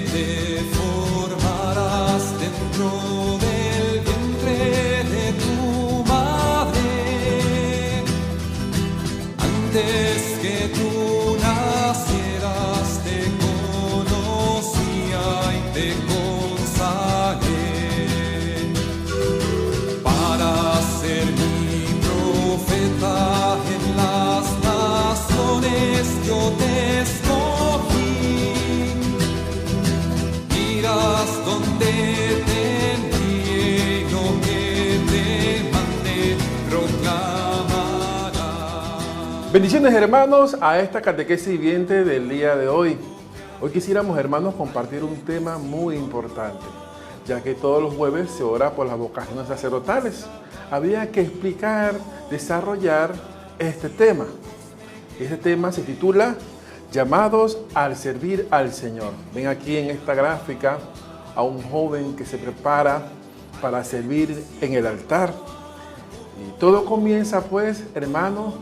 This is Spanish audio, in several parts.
te formarás dentro del vientre de tu madre. Antes que tú nacieras te conocía y te consagré para ser mi profeta en las naciones. Yo te escogí. Irás donde te envíe, lo que te mande proclamarás. Bendiciones, hermanos, a esta catequesis viviente del día de hoy. Hoy quisiéramos, hermanos, compartir un tema muy importante, ya que todos los jueves se ora por las vocaciones sacerdotales. Había que explicar, desarrollar este tema. Este tema se titula Llamados al servir al Señor. Ven aquí en esta gráfica a un joven que se prepara para servir en el altar. Y todo comienza, pues, hermanos,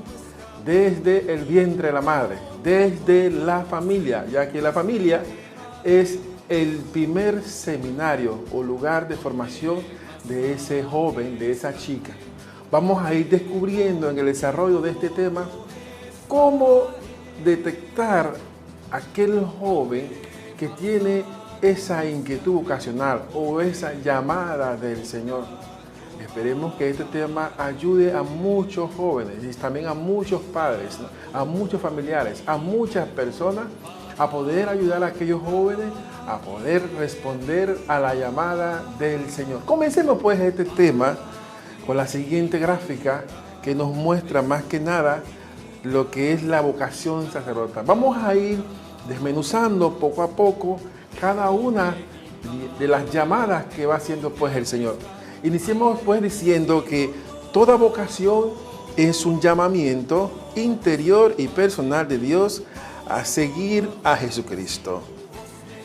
desde el vientre de la madre, desde la familia, ya que la familia es el primer seminario o lugar de formación de ese joven, de esa chica. Vamos a ir descubriendo en el desarrollo de este tema cómo detectar aquel joven que tiene esa inquietud vocacional o esa llamada del Señor. Esperemos que este tema ayude a muchos jóvenes y también a muchos padres, ¿no? A muchos familiares, a muchas personas a poder ayudar a aquellos jóvenes a poder responder a la llamada del Señor. Comencemos pues este tema con la siguiente gráfica que nos muestra más que nada lo que es la vocación sacerdotal. Vamos a ir desmenuzando poco a poco cada una de las llamadas que va haciendo pues el Señor. Iniciemos pues diciendo que toda vocación es un llamamiento interior y personal de Dios a seguir a Jesucristo.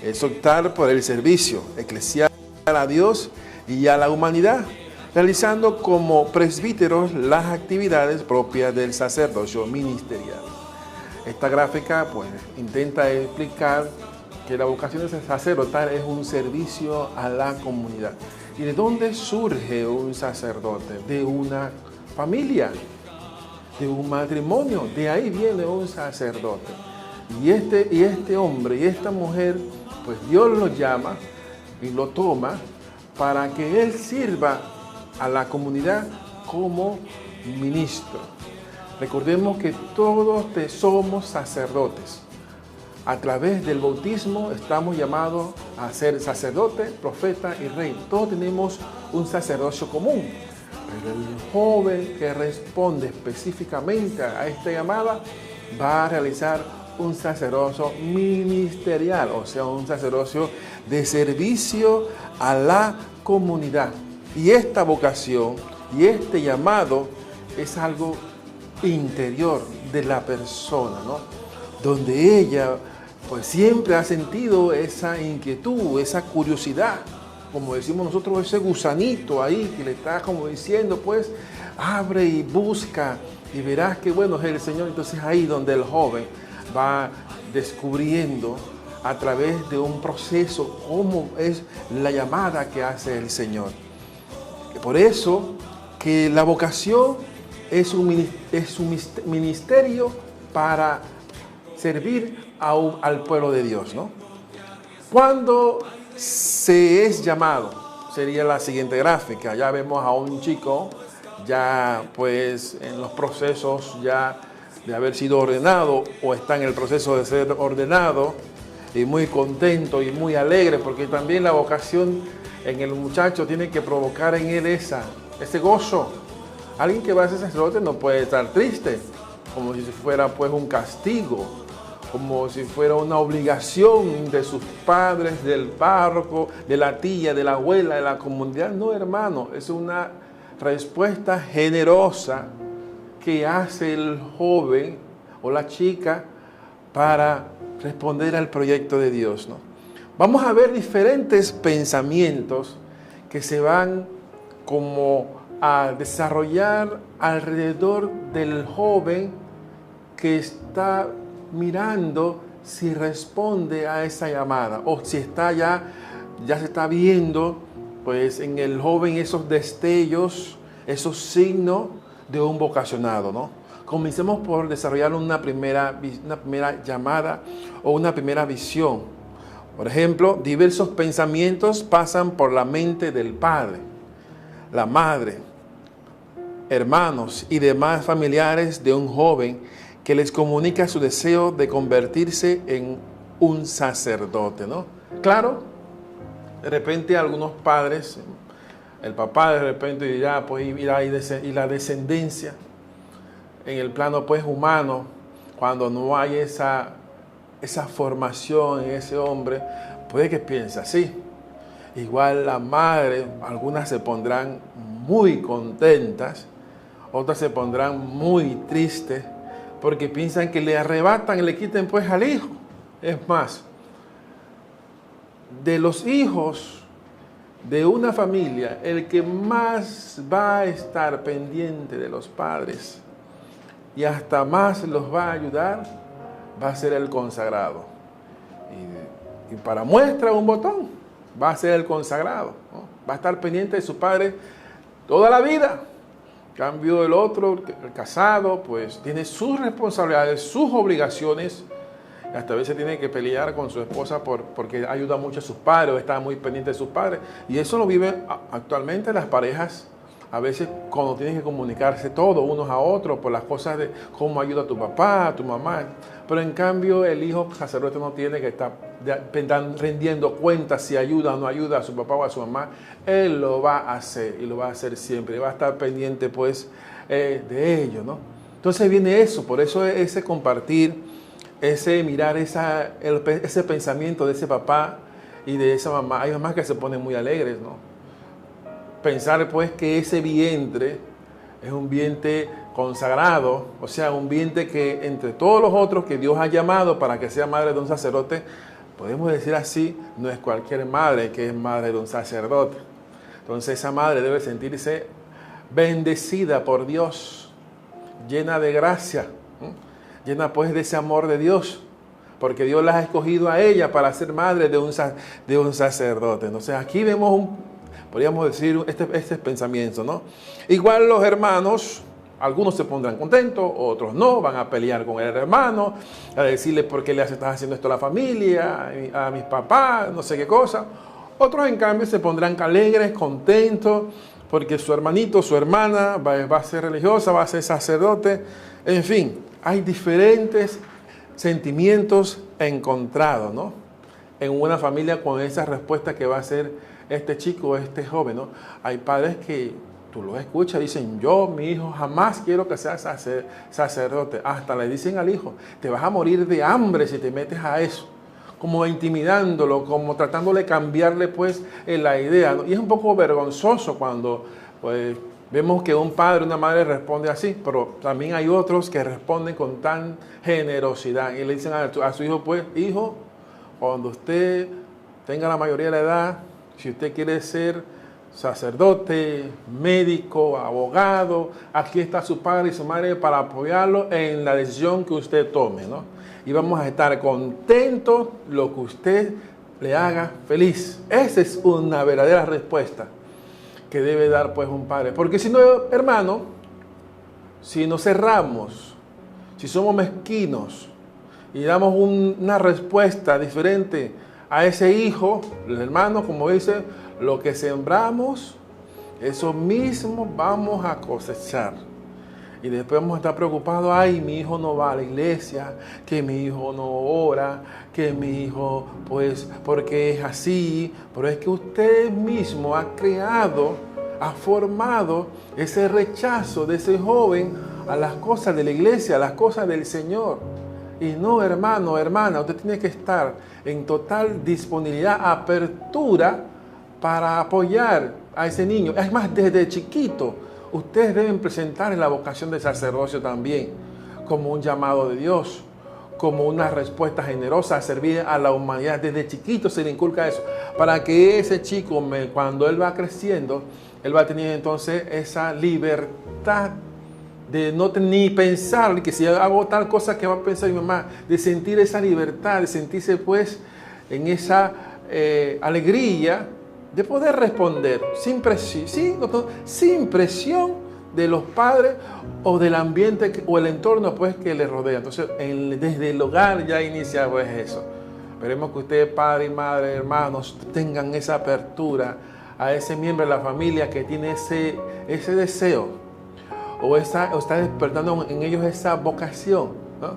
Es optar por el servicio eclesial a Dios y a la humanidad, realizando como presbíteros las actividades propias del sacerdocio ministerial. Esta gráfica pues intenta explicar que la vocación sacerdotal es un servicio a la comunidad. ¿Y de dónde surge un sacerdote? De una familia, de un matrimonio. De ahí viene un sacerdote. Y este hombre y esta mujer, pues Dios lo llama y lo toma para que él sirva a la comunidad como ministro. Recordemos que todos somos sacerdotes. A través del bautismo estamos llamados a ser sacerdote, profeta y rey. Todos tenemos un sacerdocio común. Pero el joven que responde específicamente a esta llamada va a realizar un sacerdocio ministerial, o sea, un sacerdocio de servicio a la comunidad. Y esta vocación y este llamado es algo interior de la persona, ¿no? Donde ella pues siempre ha sentido esa inquietud, esa curiosidad, como decimos nosotros, ese gusanito ahí que le está como diciendo, pues abre y busca y verás que bueno es el Señor. Entonces ahí donde el joven va descubriendo a través de un proceso cómo es la llamada que hace el Señor. Por eso que la vocación es un ministerio para servir al pueblo de Dios, ¿no? Cuando se es llamado, sería la siguiente gráfica. Ya vemos a un chico ya pues en los procesos ya de haber sido ordenado o está en el proceso de ser ordenado y muy contento y muy alegre, porque también la vocación en el muchacho tiene que provocar en él ese gozo. Alguien que va a ser sacerdote no puede estar triste, como si fuera pues un castigo, como si fuera una obligación de sus padres, del párroco, de la tía, de la abuela, de la comunidad. No, hermano, es una respuesta generosa que hace el joven o la chica para responder al proyecto de Dios, ¿no? Vamos a ver diferentes pensamientos que se van como a desarrollar alrededor del joven que está mirando si responde a esa llamada o si está ya se está viendo pues en el joven esos destellos, esos signos de un vocacionado, ¿no? Comencemos por desarrollar una primera llamada o una primera visión. Por ejemplo, diversos pensamientos pasan por la mente del padre, la madre, hermanos y demás familiares de un joven que les comunica su deseo de convertirse en un sacerdote, ¿no? Claro, de repente algunos padres, el papá de repente dirá, pues irá y la descendencia en el plano pues humano, cuando no hay esa formación en ese hombre, puede que piense así. Igual la madre, algunas se pondrán muy contentas, otras se pondrán muy tristes, porque piensan que le arrebatan y le quiten pues al hijo. Es más, de los hijos de una familia, el que más va a estar pendiente de los padres y hasta más los va a ayudar, va a ser el consagrado. Y para muestra un botón, va a ser el consagrado, ¿no? Va a estar pendiente de su padre toda la vida. En cambio, el otro, el casado, pues tiene sus responsabilidades, sus obligaciones. Hasta a veces tiene que pelear con su esposa porque ayuda mucho a sus padres o está muy pendiente de sus padres. Y eso lo viven actualmente las parejas, a veces cuando tienen que comunicarse todos unos a otros por las cosas de cómo ayuda a tu papá, a tu mamá. Pero en cambio el hijo sacerdote no tiene que estar rendiendo cuentas si ayuda o no ayuda a su papá o a su mamá. Él lo va a hacer y lo va a hacer siempre. Y va a estar pendiente pues de ello, ¿no? Entonces viene eso, por eso ese compartir, ese mirar ese pensamiento de ese papá y de esa mamá. Hay mamás que se ponen muy alegres, ¿no? Pensar pues que ese vientre es un vientre consagrado, o sea, un vientre que entre todos los otros que Dios ha llamado para que sea madre de un sacerdote, podemos decir así, no es cualquier madre que es madre de un sacerdote. Entonces esa madre debe sentirse bendecida por Dios, llena de gracia, llena pues de ese amor de Dios, porque Dios la ha escogido a ella para ser madre de un sacerdote. Entonces aquí vemos podríamos decir este pensamiento, ¿no? Igual los hermanos, algunos se pondrán contentos, otros no, van a pelear con el hermano, a decirle por qué le estás haciendo esto a la familia, a mis papás, no sé qué cosa. Otros en cambio se pondrán alegres, contentos, porque su hermanito, su hermana va a ser religiosa, va a ser sacerdote. En fin, hay diferentes sentimientos encontrados, ¿no? En una familia con esa respuesta que va a ser este chico, este joven, ¿no? Hay padres que tú los escuchas, dicen, yo, mi hijo, jamás quiero que sea sacerdote. Hasta le dicen al hijo, te vas a morir de hambre si te metes a eso. Como intimidándolo, como tratándole de cambiarle pues la idea, ¿no? Y es un poco vergonzoso cuando pues vemos que un padre, una madre responde así, pero también hay otros que responden con tan generosidad y le dicen a su hijo, pues, hijo, cuando usted tenga la mayoría de la edad, si usted quiere ser sacerdote, médico, abogado, aquí está su padre y su madre para apoyarlo en la decisión que usted tome, ¿no? Y vamos a estar contentos lo que usted le haga feliz. Esa es una verdadera respuesta que debe dar pues un padre. Porque si no, hermano, si nos cerramos, si somos mezquinos y damos una respuesta diferente a ese hijo, el hermano, como dice, lo que sembramos, eso mismo vamos a cosechar. Y después vamos a estar preocupados, ay, mi hijo no va a la iglesia, que mi hijo no ora, que mi hijo, pues, porque es así. Pero es que usted mismo ha creado, ha formado ese rechazo de ese joven a las cosas de la iglesia, a las cosas del Señor. Y no, hermano, hermana, usted tiene que estar en total disponibilidad, apertura para apoyar a ese niño. Es más, desde chiquito, ustedes deben presentar en la vocación de sacerdocio también, como un llamado de Dios, como una respuesta generosa a servir a la humanidad. Desde chiquito se le inculca eso, para que ese chico, cuando él va creciendo, él va a tener entonces esa libertad de no ni pensar que si hago tal cosa que va a pensar mi mamá, de sentir esa libertad, de sentirse pues en esa alegría de poder responder sin presión, ¿sí? Sin presión de los padres o del ambiente o el entorno pues que les rodea. Entonces desde el hogar ya inicia pues eso. Esperemos que ustedes, padre y madre, hermanos, tengan esa apertura a ese miembro de la familia que tiene ese deseo o está despertando en ellos esa vocación, ¿no?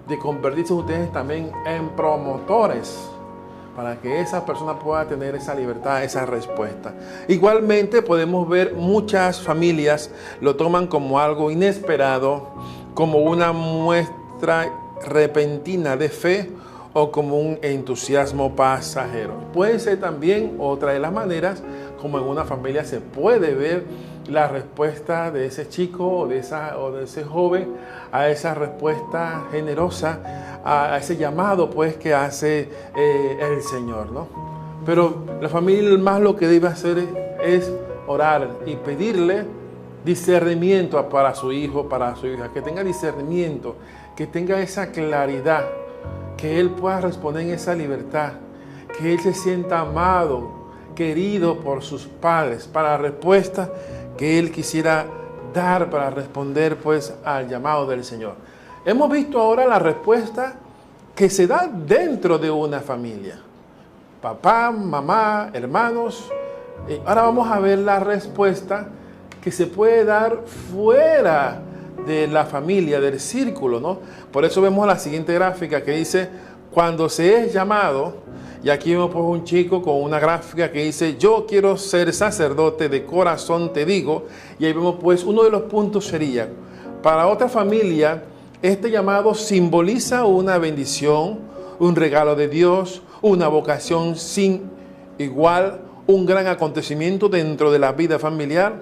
De convertirse ustedes también en promotores para que esa persona pueda tener esa libertad, esa respuesta. Igualmente podemos ver muchas familias lo toman como algo inesperado, como una muestra repentina de fe o como un entusiasmo pasajero. Puede ser también otra de las maneras como en una familia se puede ver la respuesta de ese chico o de ese joven a esa respuesta generosa, a ese llamado pues que hace el Señor, ¿no? Pero la familia más lo que debe hacer es orar y pedirle discernimiento para su hijo, para su hija, que tenga discernimiento, que tenga esa claridad, que él pueda responder en esa libertad, que él se sienta amado, querido por sus padres, para la respuesta que él quisiera dar para responder pues al llamado del Señor. Hemos visto ahora la respuesta que se da dentro de una familia. Papá, mamá, hermanos. Ahora vamos a ver la respuesta que se puede dar fuera de la familia, del círculo, ¿no? Por eso vemos la siguiente gráfica que dice, cuando se es llamado, y aquí vemos pues un chico con una gráfica que dice, yo quiero ser sacerdote, de corazón te digo, y ahí vemos pues uno de los puntos sería, para otra familia, este llamado simboliza una bendición, un regalo de Dios, una vocación sin igual, un gran acontecimiento dentro de la vida familiar.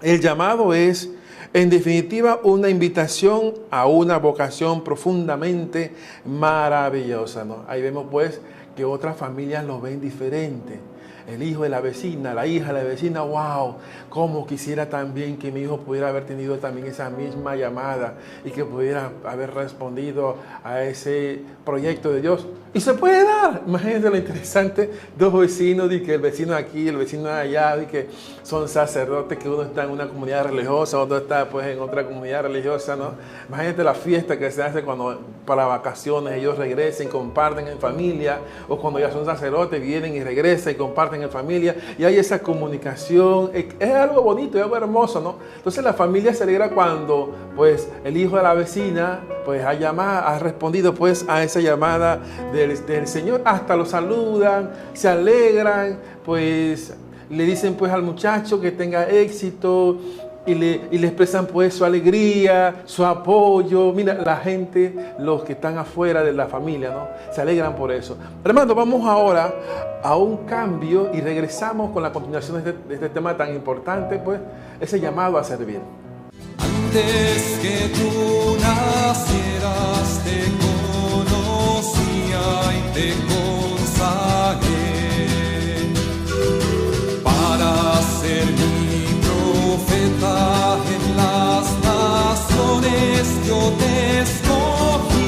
El llamado es, en definitiva, una invitación a una vocación profundamente maravillosa, ¿no? Ahí vemos pues que otras familias lo ven diferente. El hijo de la vecina, la hija de la vecina, wow, cómo quisiera también que mi hijo pudiera haber tenido también esa misma llamada y que pudiera haber respondido a ese proyecto de Dios. Y se puede dar. Imagínense lo interesante, dos vecinos, y que el vecino aquí y el vecino de allá, y que son sacerdotes, que uno está en una comunidad religiosa, otro está pues en otra comunidad religiosa, ¿no? Imagínate la fiesta que se hace cuando para vacaciones ellos regresen, comparten en familia, o cuando ya son sacerdotes vienen y regresan y comparten en familia, y hay esa comunicación. Es algo bonito, es algo hermoso, ¿no? Entonces la familia se alegra cuando pues el hijo de la vecina pues ha respondido pues a esa llamada del Señor, hasta lo saludan, se alegran, pues le dicen pues al muchacho que tenga éxito y le expresan pues su alegría, su apoyo. Mira, la gente, los que están afuera de la familia, ¿no? Se alegran por eso. Hermanos, vamos ahora a un cambio y regresamos con la continuación de este tema tan importante, pues ese llamado a servir. Antes que tú nacieras te conocía y te consagré para ser mi profeta en las naciones. Yo te escogí.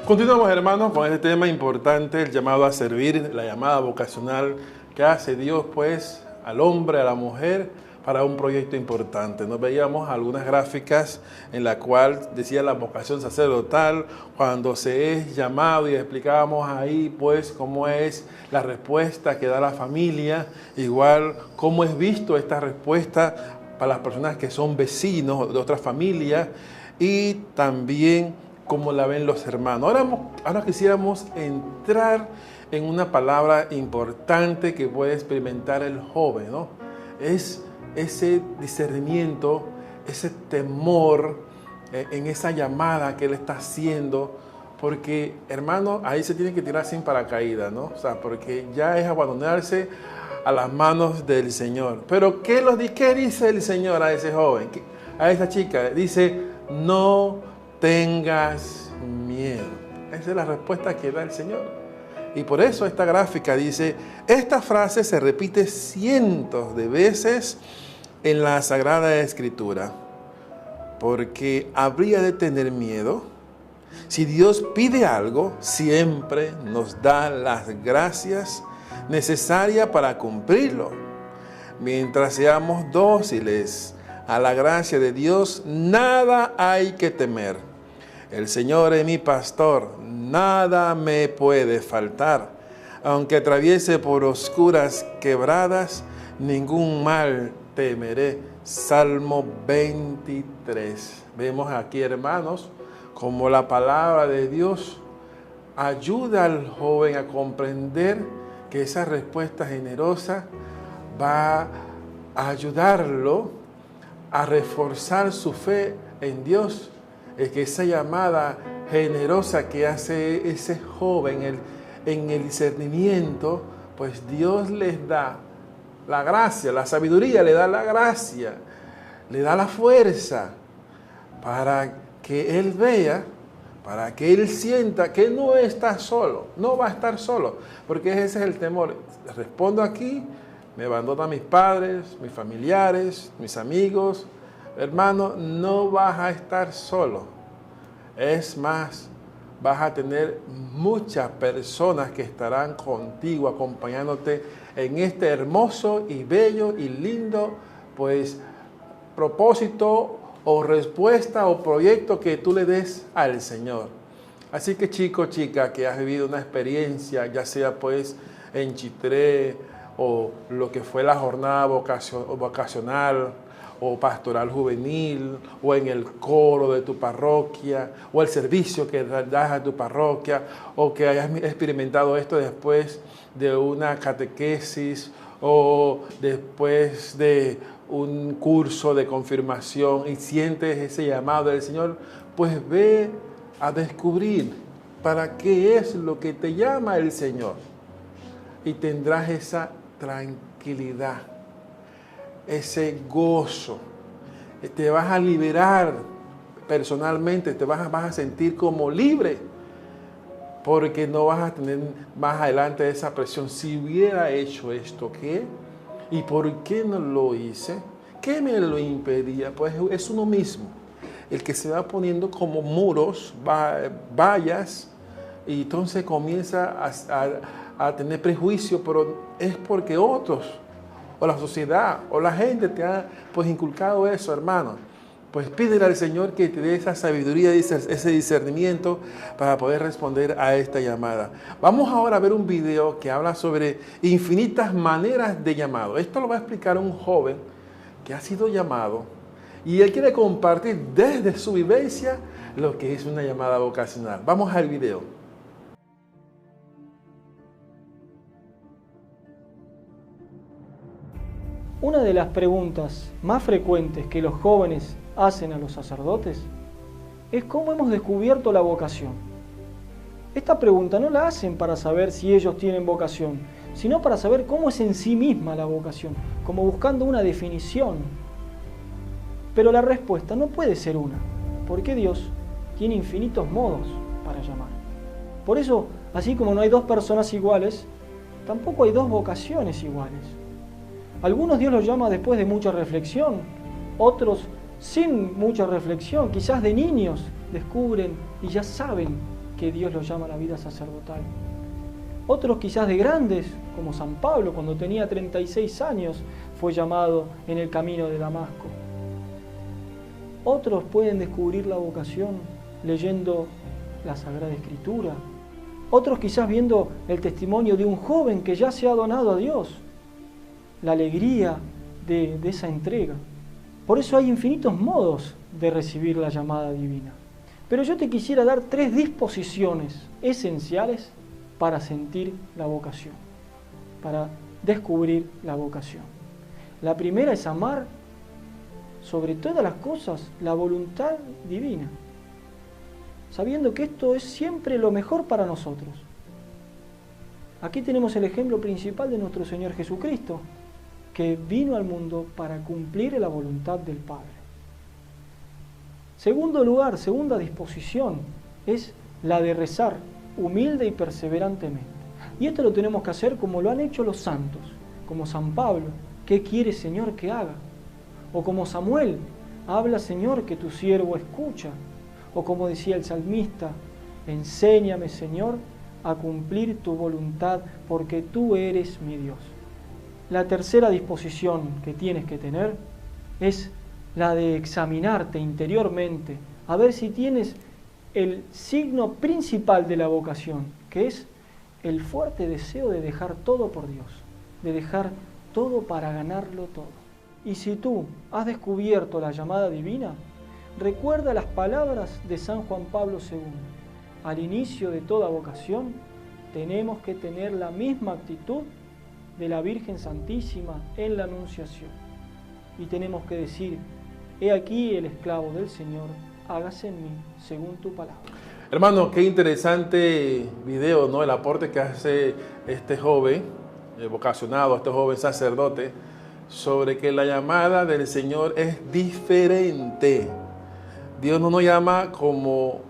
Continuamos, hermanos, con este tema importante, el llamado a servir, la llamada vocacional que hace Dios pues al hombre, a la mujer, para un proyecto importante. Nos veíamos algunas gráficas en la cual decía la vocación sacerdotal, cuando se es llamado, y explicábamos ahí pues cómo es la respuesta que da la familia, igual cómo es visto esta respuesta para las personas que son vecinos de otras familias, y también cómo la ven los hermanos. Ahora quisiéramos entrar en una palabra importante que puede experimentar el joven, ¿no? Es ese discernimiento, ese temor en esa llamada que él está haciendo, porque, hermano, ahí se tiene que tirar sin paracaídas, ¿no? O sea, porque ya es abandonarse a las manos del Señor. Pero, ¿qué dice el Señor a ese joven, a esa chica? Dice, no tengas miedo. Esa es la respuesta que da el Señor. Y por eso esta gráfica dice, esta frase se repite cientos de veces en la Sagrada Escritura. Porque habría de tener miedo. Si Dios pide algo, siempre nos da las gracias necesarias para cumplirlo. Mientras seamos dóciles a la gracia de Dios, nada hay que temer. El Señor es mi pastor, nada me puede faltar. Aunque atraviese por oscuras quebradas, ningún mal temeré. Salmo 23. Vemos aquí, hermanos, como la palabra de Dios ayuda al joven a comprender que esa respuesta generosa va a ayudarlo a reforzar su fe en Dios. Es que esa llamada generosa que hace ese joven en el discernimiento, pues Dios les da la gracia, la sabiduría, le da la gracia, le da la fuerza para que él vea, para que él sienta que no está solo, no va a estar solo, porque ese es el temor. Respondo aquí, me abandonan mis padres, mis familiares, mis amigos. Hermano, no vas a estar solo. Es más, vas a tener muchas personas que estarán contigo, acompañándote en este hermoso y bello y lindo, pues, propósito o respuesta o proyecto que tú le des al Señor. Así que, chico, chica, que has vivido una experiencia, ya sea pues en Chitré o lo que fue la jornada vocacional o pastoral juvenil, o en el coro de tu parroquia, o el servicio que das a tu parroquia, o que hayas experimentado esto después de una catequesis, o después de un curso de confirmación, y sientes ese llamado del Señor, pues ve a descubrir para qué es lo que te llama el Señor, y tendrás esa tranquilidad, ese gozo. Te vas a liberar personalmente, te vas a sentir como libre, porque no vas a tener más adelante esa presión. Si hubiera hecho esto, ¿qué? ¿Y por qué no lo hice? ¿Qué me lo impedía? Pues es uno mismo el que se va poniendo como muros, vallas, y entonces comienza a tener prejuicio, pero es porque otros, o la sociedad, o la gente te ha pues inculcado eso, hermano. Pues pídele al Señor que te dé esa sabiduría, ese discernimiento para poder responder a esta llamada. Vamos ahora a ver un video que habla sobre infinitas maneras de llamado. Esto lo va a explicar un joven que ha sido llamado y él quiere compartir desde su vivencia lo que es una llamada vocacional. Vamos al video. Una de las preguntas más frecuentes que los jóvenes hacen a los sacerdotes es cómo hemos descubierto la vocación. Esta pregunta no la hacen para saber si ellos tienen vocación, sino para saber cómo es en sí misma la vocación, como buscando una definición. Pero la respuesta no puede ser una, porque Dios tiene infinitos modos para llamar. Por eso, así como no hay dos personas iguales, tampoco hay dos vocaciones iguales. Algunos Dios los llama después de mucha reflexión, otros sin mucha reflexión, quizás de niños descubren y ya saben que Dios los llama a la vida sacerdotal. Otros quizás de grandes, como San Pablo, cuando tenía 36 años, fue llamado en el camino de Damasco. Otros pueden descubrir la vocación leyendo la Sagrada Escritura. Otros quizás viendo el testimonio de un joven que ya se ha donado a Dios. La alegría de esa entrega. Por eso hay infinitos modos de recibir la llamada divina. Pero yo te quisiera dar 3 disposiciones esenciales para sentir la vocación, para descubrir la vocación. La primera es amar sobre todas las cosas la voluntad divina. sabiendo que esto es siempre lo mejor para nosotros. Aquí tenemos el ejemplo principal de nuestro Señor Jesucristo, que vino al mundo para cumplir la voluntad del Padre. Segundo lugar, segunda disposición, es la de rezar humilde y perseverantemente. Y esto lo tenemos que hacer como lo han hecho los santos, como San Pablo: ¿qué quiere, Señor, que haga? O como Samuel: habla, Señor, que tu siervo escucha. O como decía el salmista: enséñame, Señor, a cumplir tu voluntad, porque tú eres mi Dios. La tercera disposición que tienes que tener es la de examinarte interiormente, a ver si tienes el signo principal de la vocación, que es el fuerte deseo de dejar todo por Dios, de dejar todo para ganarlo todo. Y si tú has descubierto la llamada divina, recuerda las palabras de San Juan Pablo II. Al inicio de toda vocación, tenemos que tener la misma actitud de la Virgen Santísima en la Anunciación. Y tenemos que decir: he aquí el esclavo del Señor, hágase en mí según tu palabra. Hermano, qué interesante video, ¿no? El aporte que hace este joven vocacionado, este joven sacerdote, sobre que la llamada del Señor es diferente. Dios no nos llama como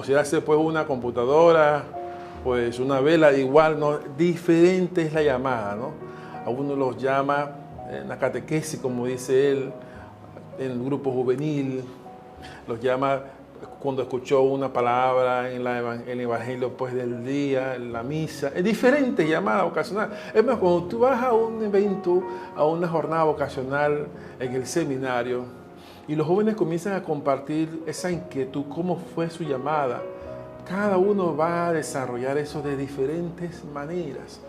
si hace pues una computadora, pues una vela, igual, no, diferente es la llamada, ¿no? A uno los llama en la catequesis, como dice él, en el grupo juvenil, los llama cuando escuchó una palabra en el evangelio pues del día, en la misa. Es diferente llamada vocacional. Es más, cuando tú vas a un evento, a una jornada vocacional en el seminario, y los jóvenes comienzan a compartir esa inquietud, cómo fue su llamada, cada uno va a desarrollar eso de diferentes maneras.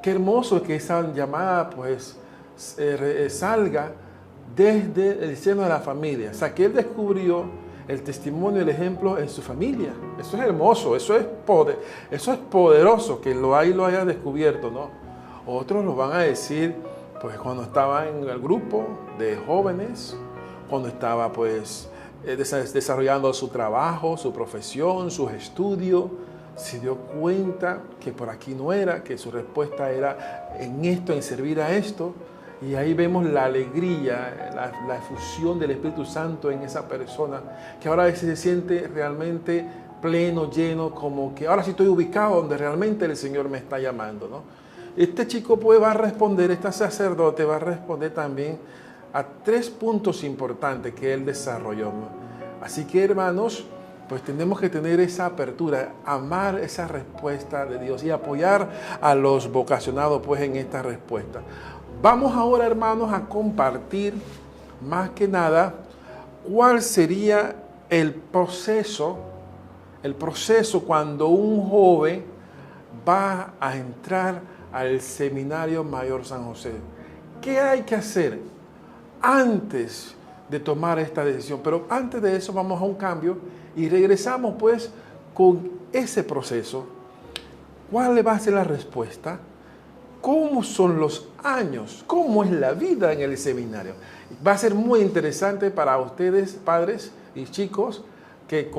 Qué hermoso es que esa llamada pues salga desde el seno de la familia. O sea, que él descubrió el testimonio, el ejemplo en su familia. Eso es hermoso, eso es poderoso que lo haya descubierto, ¿no? Otros lo van a decir pues cuando estaba en el grupo de jóvenes, cuando estaba pues desarrollando su trabajo, su profesión, sus estudios, se dio cuenta que por aquí no era, que su respuesta era en esto, en servir a esto. Y ahí vemos la alegría, la efusión del Espíritu Santo en esa persona, que ahora se siente realmente pleno, lleno, como que ahora sí estoy ubicado donde realmente el Señor me está llamando, ¿no? Este chico pues va a responder, este sacerdote va a responder también a 3 puntos importantes que él desarrolló, ¿no? Así que, hermanos, pues tenemos que tener esa apertura, amar esa respuesta de Dios y apoyar a los vocacionados pues en esta respuesta. Vamos ahora, hermanos, a compartir más que nada cuál sería el proceso cuando un joven va a entrar al Seminario Mayor San José. ¿Qué hay que hacer antes de tomar esta decisión? Pero antes de eso vamos a un cambio y regresamos pues con ese proceso. ¿Cuál va a ser la respuesta? ¿Cómo son los años? ¿Cómo es la vida en el seminario? Va a ser muy interesante para ustedes, padres y chicos, que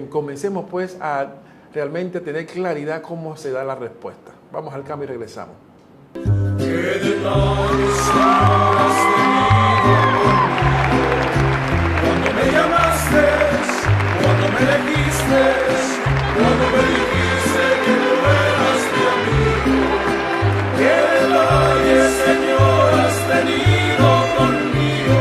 comencemos pues a realmente tener claridad cómo se da la respuesta. Vamos al cambio y regresamos. Cuando me llamaste, cuando me elegiste, cuando me dijiste que tú eras mi amigo, qué detalles, Señor, has tenido conmigo.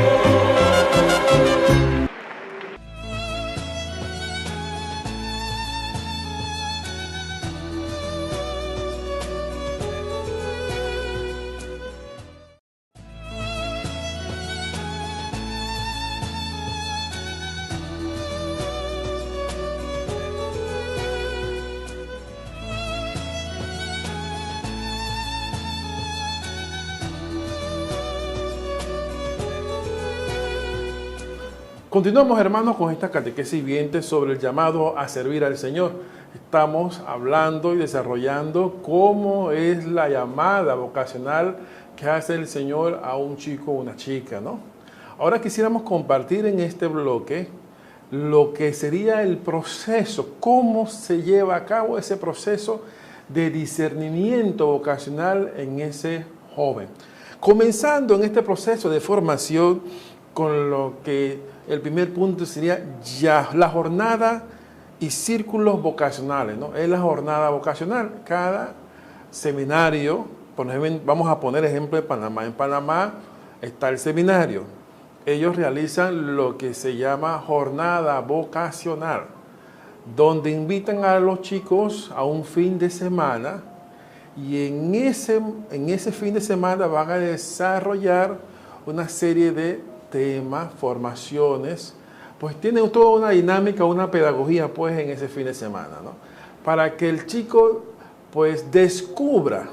Continuamos, hermanos, con esta catequesis viviente sobre el llamado a servir al Señor. Estamos hablando y desarrollando cómo es la llamada vocacional que hace el Señor a un chico o una chica, ¿no? Ahora quisiéramos compartir en este bloque lo que sería el proceso, cómo se lleva a cabo ese proceso de discernimiento vocacional en ese joven. Comenzando en este proceso de formación con lo que el primer punto sería ya la jornada y círculos vocacionales, ¿no? Es la jornada vocacional. Cada seminario, por ejemplo, vamos a poner ejemplo de Panamá. En Panamá está el seminario. Ellos realizan lo que se llama jornada vocacional, donde invitan a los chicos a un fin de semana y en ese fin de semana van a desarrollar una serie de temas, formaciones, pues tienen toda una dinámica, una pedagogía pues en ese fin de semana, ¿no? Para que el chico pues descubra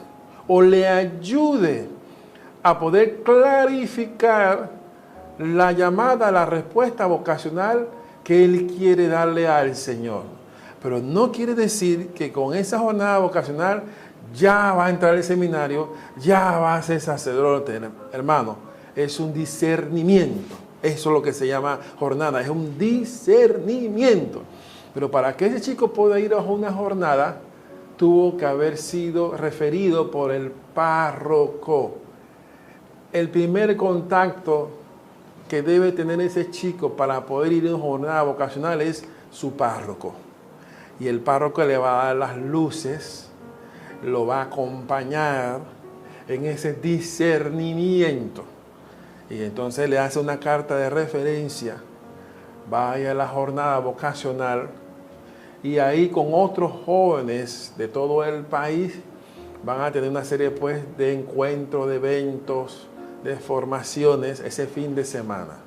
o le ayude a poder clarificar la llamada, la respuesta vocacional que él quiere darle al Señor. Pero no quiere decir que con esa jornada vocacional ya va a entrar al seminario, ya va a ser sacerdote. Hermano, es un discernimiento. Eso es lo que se llama jornada, es un discernimiento. Pero para que ese chico pueda ir a una jornada, tuvo que haber sido referido por el párroco. El primer contacto que debe tener ese chico para poder ir a una jornada vocacional es su párroco. Y el párroco le va a dar las luces, lo va a acompañar en ese discernimiento. Y entonces le hace una carta de referencia, vaya a la jornada vocacional y ahí con otros jóvenes de todo el país van a tener una serie pues de encuentros, de eventos, de formaciones ese fin de semana.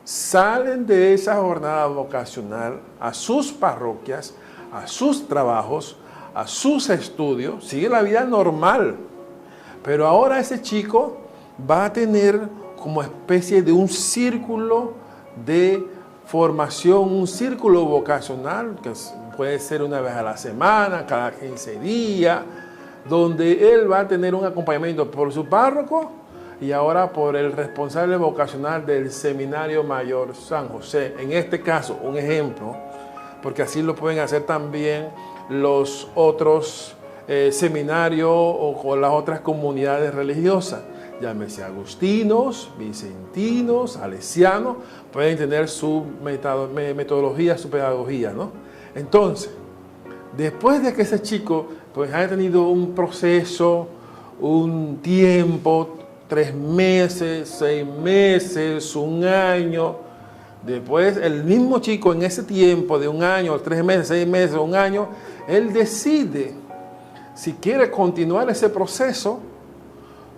Salen de esa jornada vocacional a sus parroquias, a sus trabajos, a sus estudios, sigue la vida normal. Pero ahora ese chico va a tener como especie de un círculo de formación, un círculo vocacional, que puede ser una vez a la semana, cada 15 días, donde él va a tener un acompañamiento por su párroco y ahora por el responsable vocacional del Seminario Mayor San José. En este caso, un ejemplo, porque así lo pueden hacer también los otros seminarios o con las otras comunidades religiosas. Llámese agustinos, vicentinos, salesianos, pueden tener su metodología, su pedagogía, ¿no? Entonces, después de que ese chico pues haya tenido un proceso, un tiempo, 3 meses, 6 meses, 1 año, después el mismo chico en ese tiempo de 1 año, 3 meses, 6 meses, 1 año, él decide si quiere continuar ese proceso,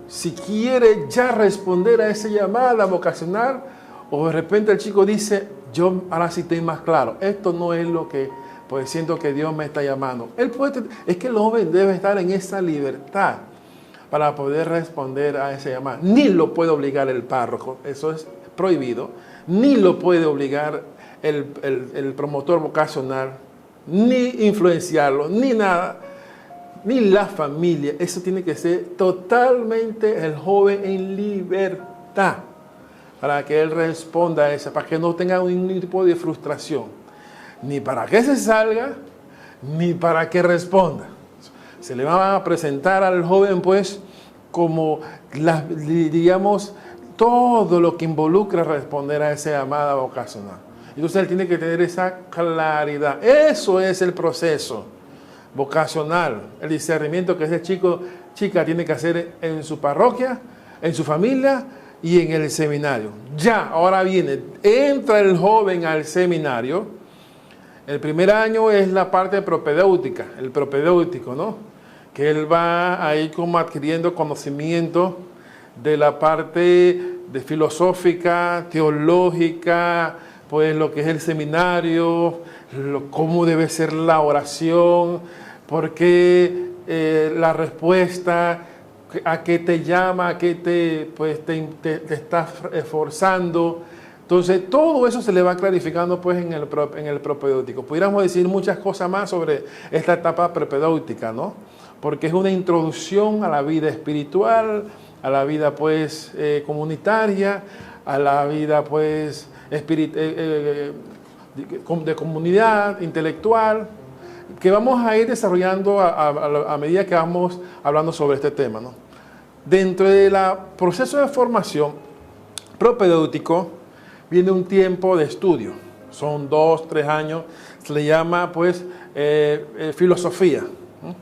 si quiere ya responder a esa llamada vocacional, o de repente el chico dice, yo ahora sí estoy más claro, esto no es lo que pues siento que Dios me está llamando. Es que el joven debe estar en esa libertad para poder responder a esa llamada. Ni lo puede obligar el párroco, eso es prohibido, ni lo puede obligar el promotor vocacional, ni influenciarlo, ni nada, ni la familia. Eso tiene que ser totalmente el joven en libertad para que él responda a eso, para que no tenga ningún tipo de frustración, ni para que se salga, ni para que responda. Se le va a presentar al joven pues como, digamos, todo lo que involucra responder a esa llamada vocacional. Entonces él tiene que tener esa claridad. Eso es el proceso vocacional, el discernimiento que ese chica tiene que hacer en su parroquia, en su familia y en el seminario. Ya, ahora viene, entra el joven al seminario. El primer año es la parte propedéutica, el propedéutico, ¿no? Que él va a ir como adquiriendo conocimiento de la parte de filosófica, teológica, pues lo que es el seminario, cómo debe ser la oración, por qué la respuesta, a qué te llama, a qué te está esforzando. Entonces, todo eso se le va clarificando pues en el propedéutico. Pudiéramos decir muchas cosas más sobre esta etapa propedéutica, ¿no? Porque es una introducción a la vida espiritual, a la vida pues comunitaria, a la vida pues de comunidad, intelectual, que vamos a ir desarrollando a medida que vamos hablando sobre este tema, ¿no? Dentro del proceso de formación propedéutico viene un tiempo de estudio, son 2, 3 años, se le llama pues filosofía, ¿no?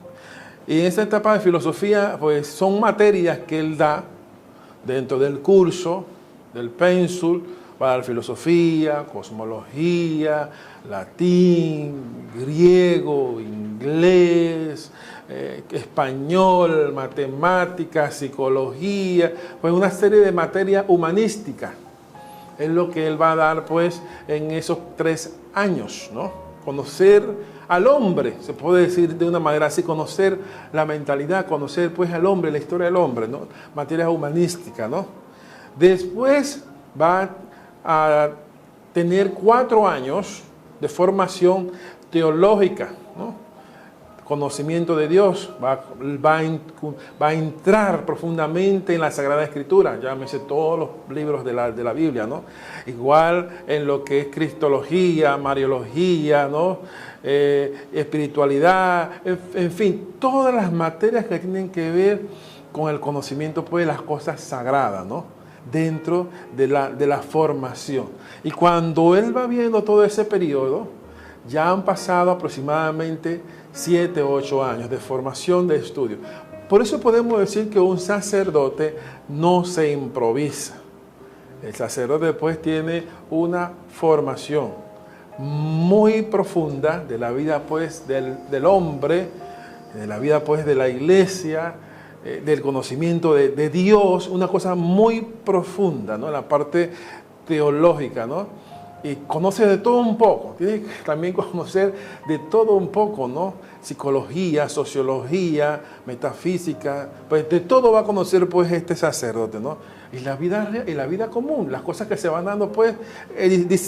Y en esta etapa de filosofía pues son materias que él da dentro del curso, del pénsul, para la filosofía, cosmología, latín, griego, inglés, español, matemáticas, psicología, pues una serie de materias humanísticas. Es lo que él va a dar pues en esos 3 años, ¿no? Conocer al hombre, se puede decir de una manera así, conocer la mentalidad, conocer pues al hombre, la historia del hombre, ¿no? Materias humanísticas, ¿no? Después va a tener 4 años de formación teológica, ¿no? Conocimiento de Dios, va a entrar profundamente en la Sagrada Escritura, llámese todos los libros de la Biblia, ¿no? Igual en lo que es cristología, mariología, ¿no? Espiritualidad, en fin, todas las materias que tienen que ver con el conocimiento pues, de las cosas sagradas, ¿no? Dentro de la formación. Y cuando él va viendo todo ese periodo, ya han pasado aproximadamente 7 o 8 años de formación, de estudio. Por eso podemos decir que un sacerdote no se improvisa. El sacerdote pues tiene una formación muy profunda de la vida pues del hombre, de la vida pues de la iglesia, del conocimiento de Dios, una cosa muy profunda, ¿no? En la parte teológica, ¿no? Y conoce de todo un poco, tiene que también conocer de todo un poco, ¿no? Psicología, sociología, metafísica, pues de todo va a conocer pues este sacerdote, ¿no? Y la vida común, las cosas que se van dando pues,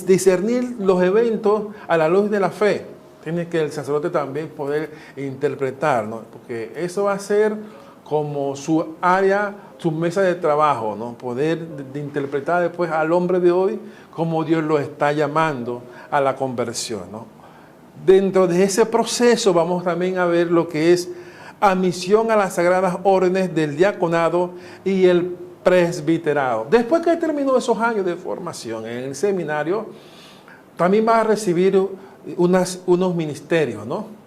discernir los eventos a la luz de la fe. Tiene que el sacerdote también poder interpretar, ¿no? Porque eso va a ser como su área, su mesa de trabajo, ¿no? Poder de interpretar después al hombre de hoy como Dios lo está llamando a la conversión, ¿no? Dentro de ese proceso vamos también a ver lo que es admisión a las sagradas órdenes del diaconado y el presbiterado. Después que terminó esos años de formación en el seminario, también va a recibir unos ministerios, ¿no?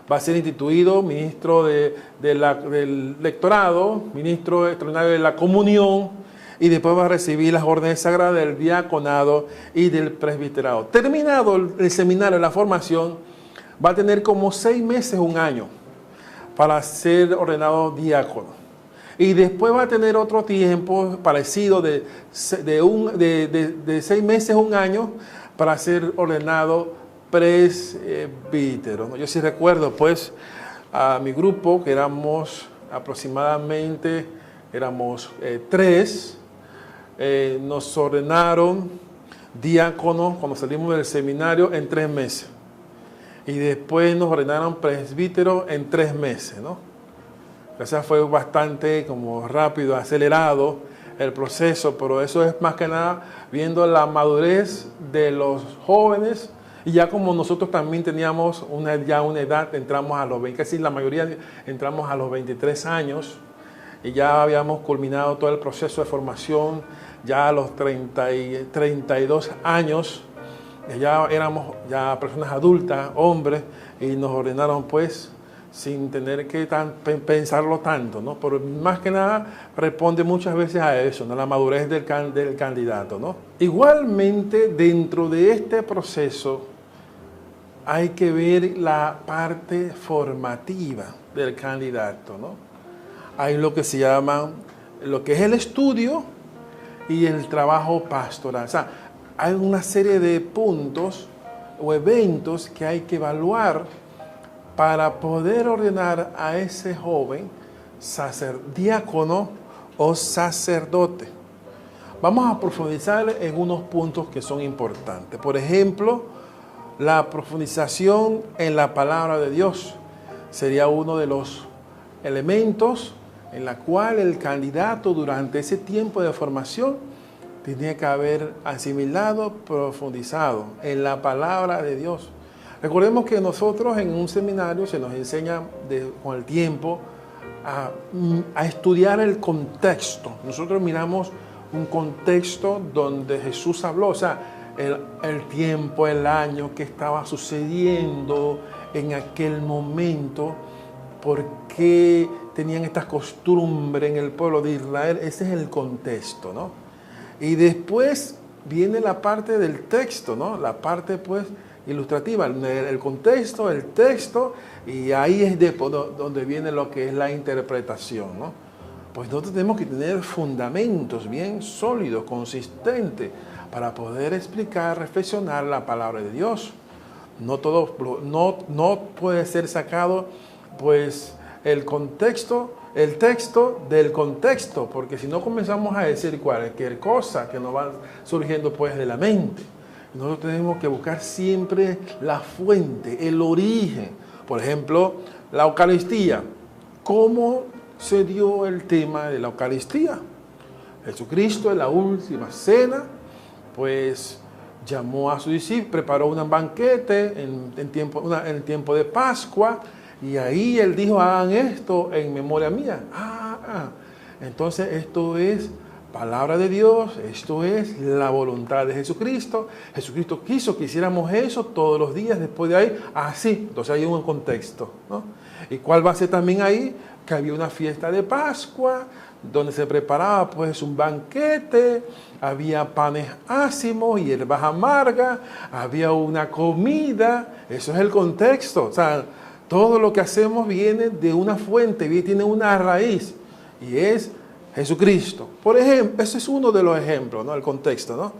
Va a ser instituido ministro del lectorado, ministro extraordinario de la comunión, y después va a recibir las órdenes sagradas del diaconado y del presbiterado. Terminado el seminario, la formación, va a tener como 6 meses, 1 año, para ser ordenado diácono. Y después va a tener otro tiempo parecido de 6 meses, 1 año, para ser ordenado presbítero. Yo sí recuerdo pues a mi grupo, que éramos aproximadamente 3, nos ordenaron diáconos cuando salimos del seminario en 3 meses. Y después nos ordenaron presbítero en 3 meses, ¿no? O sea, fue bastante como rápido, acelerado el proceso, pero eso es más que nada viendo la madurez de los jóvenes. Y ya como nosotros también teníamos una edad, entramos a los 20, casi la mayoría entramos a los 23 años, y ya habíamos culminado todo el proceso de formación, ya a los 32 años, ya éramos ya personas adultas, hombres, y nos ordenaron pues sin tener que pensarlo tanto, ¿no? Pero más que nada responde muchas veces a eso, ¿no? La madurez del candidato, ¿no? Igualmente, dentro de este proceso hay que ver la parte formativa del candidato, ¿no? Hay lo que se llama, lo que es el estudio y el trabajo pastoral. O sea, hay una serie de puntos o eventos que hay que evaluar para poder ordenar a ese joven diácono o sacerdote. Vamos a profundizar en unos puntos que son importantes. Por ejemplo, la profundización en la palabra de Dios sería uno de los elementos en la cual el candidato durante ese tiempo de formación tiene que haber asimilado, profundizado en la palabra de Dios. Recordemos que nosotros en un seminario se nos enseña con el tiempo a estudiar el contexto. Nosotros miramos un contexto donde Jesús habló, o sea, el tiempo, el año que estaba sucediendo en aquel momento, por qué tenían estas costumbres en el pueblo de Israel. Ese es el contexto, ¿no? Y después viene la parte del texto, ¿no? La parte, pues, ilustrativa, el contexto, el texto, y ahí es donde viene lo que es la interpretación, ¿no? Pues nosotros tenemos que tener fundamentos bien sólidos, consistentes, para poder explicar, reflexionar la palabra de Dios. No puede ser sacado, pues, el texto del contexto, porque si no comenzamos a decir cualquier cosa que nos va surgiendo, pues, de la mente. Nosotros tenemos que buscar siempre la fuente, el origen. Por ejemplo, la Eucaristía. ¿Cómo se dio el tema de la Eucaristía? Jesucristo en la última cena, pues llamó a sus discípulos, preparó un banquete en tiempo de Pascua, y ahí Él dijo, hagan esto en memoria mía. Entonces esto es palabra de Dios, esto es la voluntad de Jesucristo. Jesucristo quiso que hiciéramos eso todos los días, después de ahí, así. Entonces hay un contexto, ¿no? ¿Y cuál va a ser también ahí? Que había una fiesta de Pascua, donde se preparaba, pues, un banquete, había panes ácimos y hierbas amargas, había una comida. Eso es el contexto. O sea, todo lo que hacemos viene de una fuente, tiene una raíz, y es Jesucristo. Por ejemplo, ese es uno de los ejemplos, ¿no? El contexto, ¿no?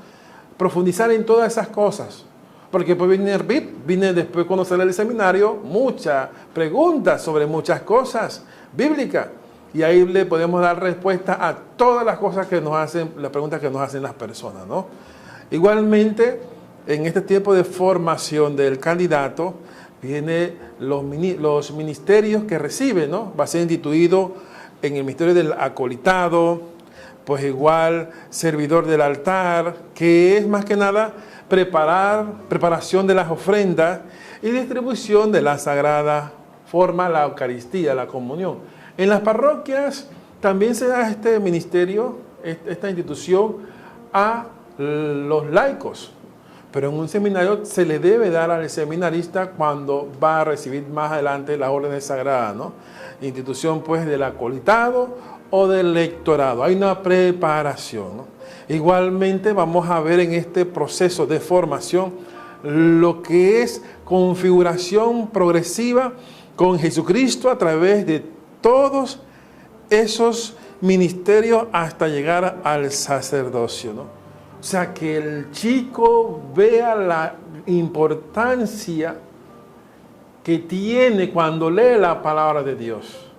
Profundizar en todas esas cosas. Porque pues viene después, cuando sale del seminario, muchas preguntas sobre muchas cosas bíblicas. Y ahí le podemos dar respuesta a todas las cosas que nos hacen, las preguntas que nos hacen las personas, ¿no? Igualmente, en este tiempo de formación del candidato, vienen los ministerios que recibe, ¿no? Va a ser instituido en el ministerio del acolitado, pues igual servidor del altar, que es más que nada preparación de las ofrendas y distribución de la sagrada forma, la Eucaristía, la comunión. En las parroquias también se da este ministerio, esta institución, a los laicos, pero en un seminario se le debe dar al seminarista cuando va a recibir más adelante las órdenes sagradas, ¿no? Institución, pues, del acolitado o del lectorado. Hay una preparación, ¿no? Igualmente vamos a ver en este proceso de formación lo que es configuración progresiva con Jesucristo a través de todos esos ministerios hasta llegar al sacerdocio, ¿no? O sea, que el chico vea la importancia que tiene cuando lee la palabra de Dios.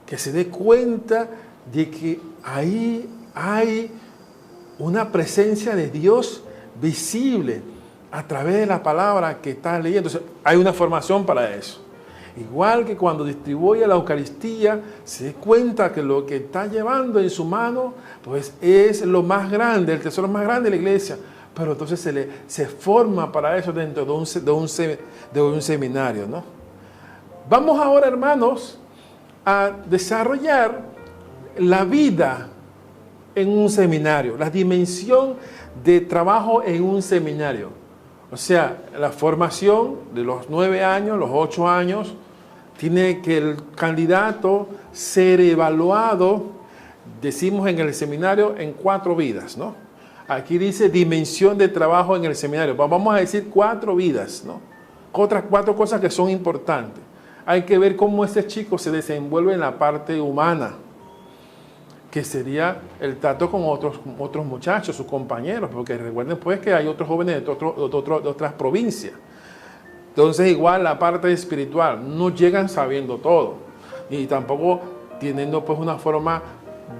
Que se dé cuenta de que ahí hay una presencia de Dios visible a través de la palabra que está leyendo. Entonces, hay una formación para eso. Igual que cuando distribuye la Eucaristía, se dé cuenta que lo que está llevando en su mano, pues es lo más grande, el tesoro más grande de la iglesia. Pero entonces se forma para eso dentro de un seminario, ¿no? Vamos ahora, hermanos, a desarrollar la vida en un seminario, la dimensión de trabajo en un seminario. O sea, la formación de los 9 años, los 8 años, tiene que el candidato ser evaluado, decimos en el seminario, en 4 vidas, ¿no? Aquí dice dimensión de trabajo en el seminario. Vamos a decir 4 vidas, ¿no? Otras 4 cosas que son importantes. Hay que ver cómo ese chico se desenvuelve en la parte humana, que sería el trato con otros muchachos, sus compañeros, porque recuerden pues que hay otros jóvenes de otras provincias. Entonces igual la parte espiritual, no llegan sabiendo todo, y tampoco teniendo pues una forma,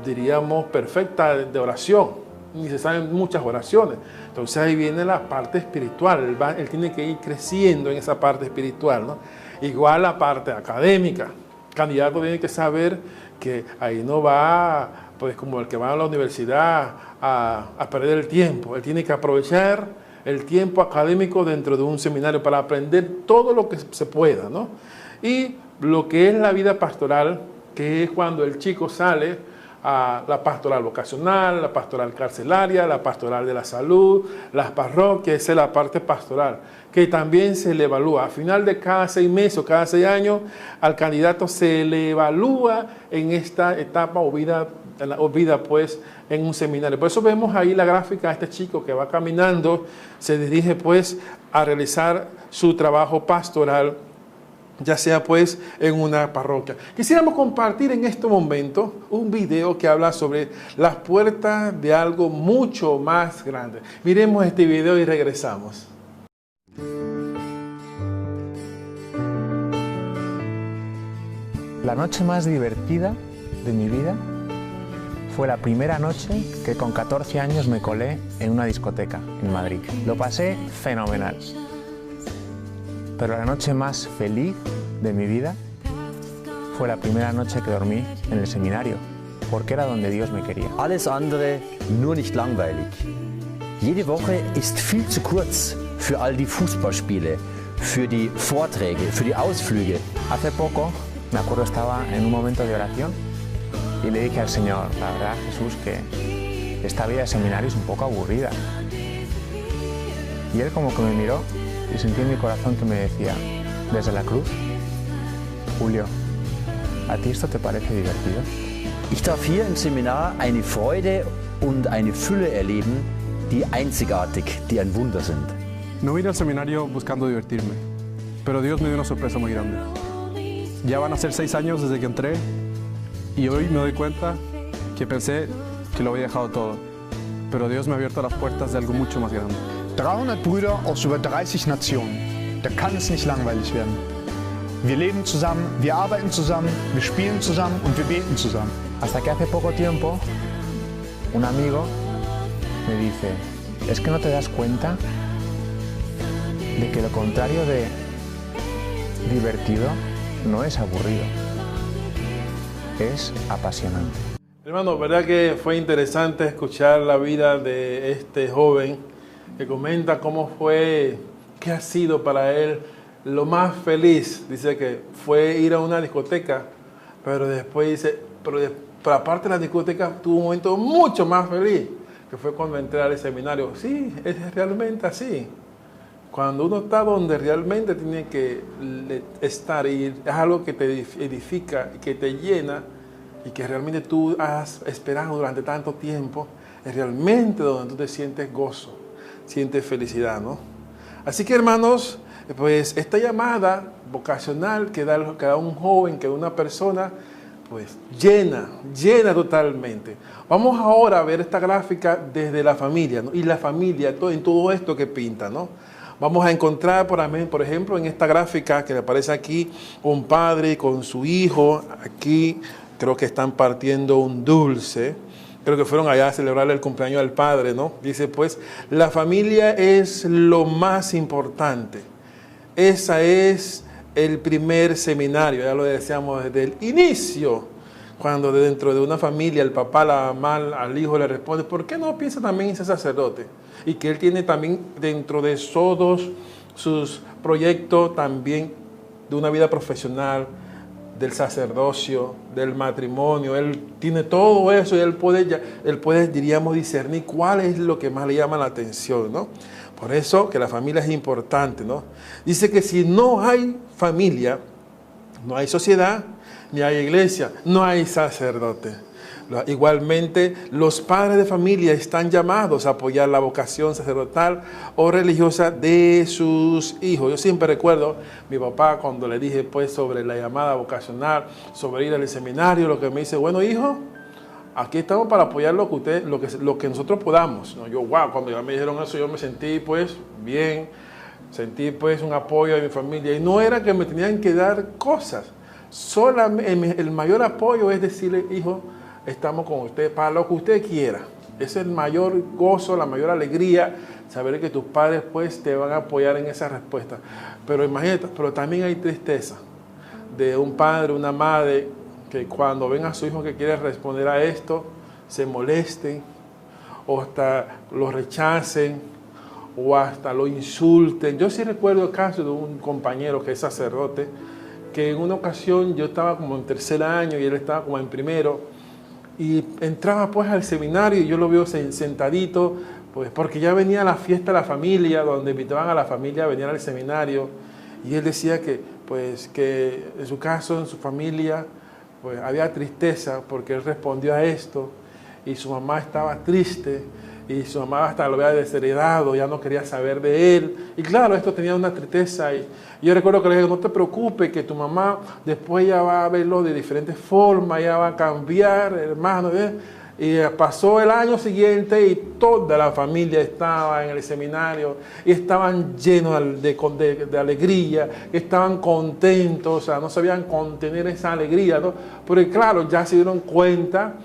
diríamos, perfecta de oración, ni se saben muchas oraciones. Entonces ahí viene la parte espiritual, él tiene que ir creciendo en esa parte espiritual, ¿no? Igual la parte académica, el candidato tiene que saber que ahí no va, pues como el que va a la universidad a perder el tiempo. Él tiene que aprovechar el tiempo académico dentro de un seminario para aprender todo lo que se pueda, ¿no? Y lo que es la vida pastoral, que es cuando el chico sale a la pastoral vocacional, la pastoral carcelaria, la pastoral de la salud, las parroquias, esa es la parte pastoral, que también se le evalúa. A final de cada 6 meses o cada 6 años, al candidato se le evalúa en esta etapa o vida pues en un seminario. Por eso vemos ahí la gráfica de este chico que va caminando, se dirige pues a realizar su trabajo pastoral, ya sea pues en una parroquia. Quisiéramos compartir en este momento un video que habla sobre las puertas de algo mucho más grande. Miremos este video y regresamos. La noche más divertida de mi vida fue la primera noche que con 14 años me colé en una discoteca en Madrid. Lo pasé fenomenal. Pero la noche más feliz de mi vida fue la primera noche que dormí en el seminario, porque era donde Dios me quería. Alles andere nur nicht langweilig. Jede Woche ist viel zu kurz für all die Fußballspiele, für die Vorträge, für die Ausflüge. Hace poco, me acuerdo, estaba en un momento de oración y le dije al Señor, la verdad, Jesús, que esta vida de seminario es un poco aburrida. Y Él como que me miró y sentí en mi corazón que me decía, desde la cruz, Julio, ¿a ti esto te parece divertido? Ich darf hier im Seminar eine Freude und eine Fülle erleben, die einzigartig, die ein Wunder sind. No vine al seminario buscando divertirme, pero Dios me dio una sorpresa muy grande. Ya van a ser 6 años desde que entré y hoy me doy cuenta que pensé que lo había dejado todo, pero Dios me ha abierto las puertas de algo mucho más grande. 300 Brüder aus über 30 Nationen. Da kann es nicht langweilig werden. Wir leben zusammen, wir arbeiten zusammen, wir spielen zusammen und wir beten zusammen. Hasta que hace poco tiempo, un amigo me dice, ¿es que no te das cuenta de que lo contrario de divertido no es aburrido, es apasionante? Hermano, verdad que fue interesante escuchar la vida de este joven que comenta cómo fue, qué ha sido para él lo más feliz. Dice que fue ir a una discoteca, pero después dice, pero aparte de la discoteca tuvo un momento mucho más feliz, que fue cuando entré al seminario. Sí, es realmente así. Cuando uno está donde realmente tiene que estar y es algo que te edifica y que te llena y que realmente tú has esperado durante tanto tiempo, es realmente donde tú te sientes gozo, sientes felicidad, ¿no? Así que, hermanos, pues esta llamada vocacional que da un joven, que da una persona, pues llena totalmente. Vamos ahora a ver esta gráfica desde la familia, ¿no? Y la familia en todo esto que pinta, ¿no? Vamos a encontrar, por ejemplo, en esta gráfica que le aparece aquí, un padre con su hijo. Aquí creo que están partiendo un dulce. Creo que fueron allá a celebrar el cumpleaños del padre, ¿no? Dice, pues, la familia es lo más importante. Esa es el primer seminario, ya lo decíamos desde el inicio, cuando dentro de una familia el papá, la mamá al hijo le responde, ¿por qué no piensa también en ser sacerdote? Y que él tiene también dentro de todos sus proyectos también de una vida profesional, del sacerdocio, del matrimonio. Él tiene todo eso y él puede, diríamos, discernir cuál es lo que más le llama la atención, ¿no? Por eso que la familia es importante, ¿no? Dice que si no hay familia, no hay sociedad, ni hay iglesia, no hay sacerdote. Igualmente, los padres de familia están llamados a apoyar la vocación sacerdotal o religiosa de sus hijos. Yo siempre recuerdo a mi papá cuando le dije pues sobre la llamada vocacional, sobre ir al seminario, lo que me dice, bueno, hijo, aquí estamos para apoyar lo que nosotros podamos. ¿No? Yo, wow, cuando ya me dijeron eso, yo me sentí pues bien, sentí pues un apoyo de mi familia. Y no era que me tenían que dar cosas, solamente el mayor apoyo es decirle, hijo, estamos con usted para lo que usted quiera. Es el mayor gozo, la mayor alegría, saber que tus padres pues te van a apoyar en esa respuesta. Pero imagínate, pero también hay tristeza de un padre, una madre que cuando ven a su hijo que quiere responder a esto, se molesten, o hasta lo rechacen, o hasta lo insulten. Yo sí recuerdo el caso de un compañero que es sacerdote, que en una ocasión yo estaba como en tercer año y él estaba como en primero, y entraba pues al seminario y yo lo veo sentadito, pues porque ya venía la fiesta de la familia, donde invitaban a la familia a venir al seminario, y él decía que pues que en su caso, en su familia, pues había tristeza porque él respondió a esto, y su mamá estaba triste, y su mamá hasta lo había desheredado, ya no quería saber de él. Y claro, esto tenía una tristeza. Y yo recuerdo que le dije, no te preocupes, que tu mamá después ya va a verlo de diferentes formas, ya va a cambiar, hermano. Y pasó el año siguiente y toda la familia estaba en el seminario y estaban llenos de alegría, estaban contentos, o sea, no sabían contener esa alegría, ¿no? Porque claro, ya se dieron cuenta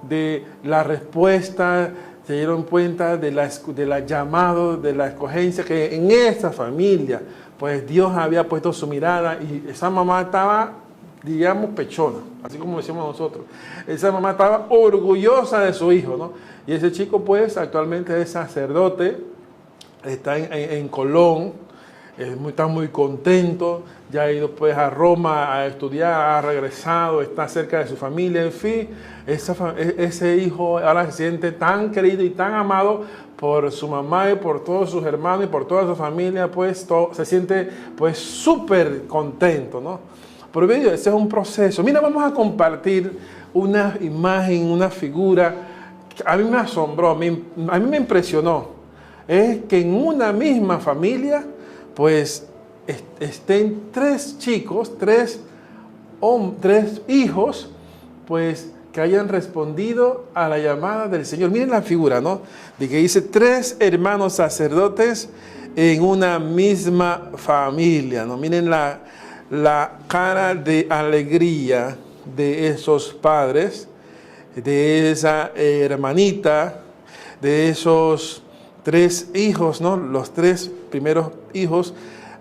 de la respuesta, se dieron cuenta de la llamado, de la escogencia que en esa familia, pues Dios había puesto su mirada, y esa mamá estaba, digamos, pechona, así como decimos nosotros. Esa mamá estaba orgullosa de su hijo, ¿no? Y ese chico, pues, actualmente es sacerdote, está en Colón, está muy contento, ya ha ido pues a Roma a estudiar, ha regresado, está cerca de su familia, en fin, ese hijo ahora se siente tan querido y tan amado por su mamá y por todos sus hermanos y por toda su familia, pues se siente pues súper contento, ¿no? Por ello, ese es un proceso. Mira, vamos a compartir una imagen, una figura que a mí me asombró, a mí me impresionó. Es que en una misma familia, pues estén tres chicos, tres hijos, pues que hayan respondido a la llamada del Señor. Miren la figura, ¿no? De que dice 3 hermanos sacerdotes en una misma familia, ¿no? Miren la cara de alegría de esos padres, de esa hermanita, de esos 3 hijos, ¿no? Los 3 primeros hijos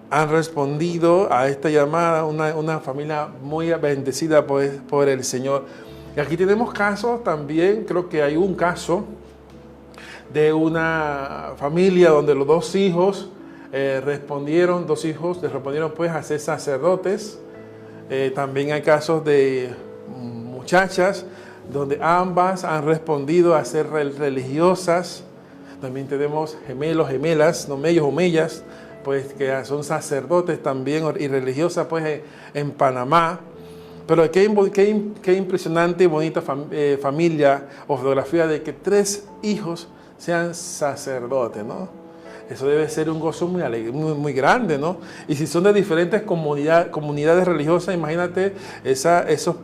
han respondido a esta llamada, una familia muy bendecida por el Señor. Y aquí tenemos casos también, creo que hay un caso de una familia donde los 2 hijos respondieron pues a ser sacerdotes. También hay casos de muchachas donde ambas han respondido a ser religiosas. También tenemos gemelos, gemelas, no mellos o mellas, pues que son sacerdotes también y religiosas pues en Panamá. Pero qué impresionante y bonita familia o fotografía de que 3 hijos sean sacerdotes, ¿no? Eso debe ser un gozo muy alegre, muy grande, ¿no? Y si son de diferentes comunidades religiosas, imagínate, esos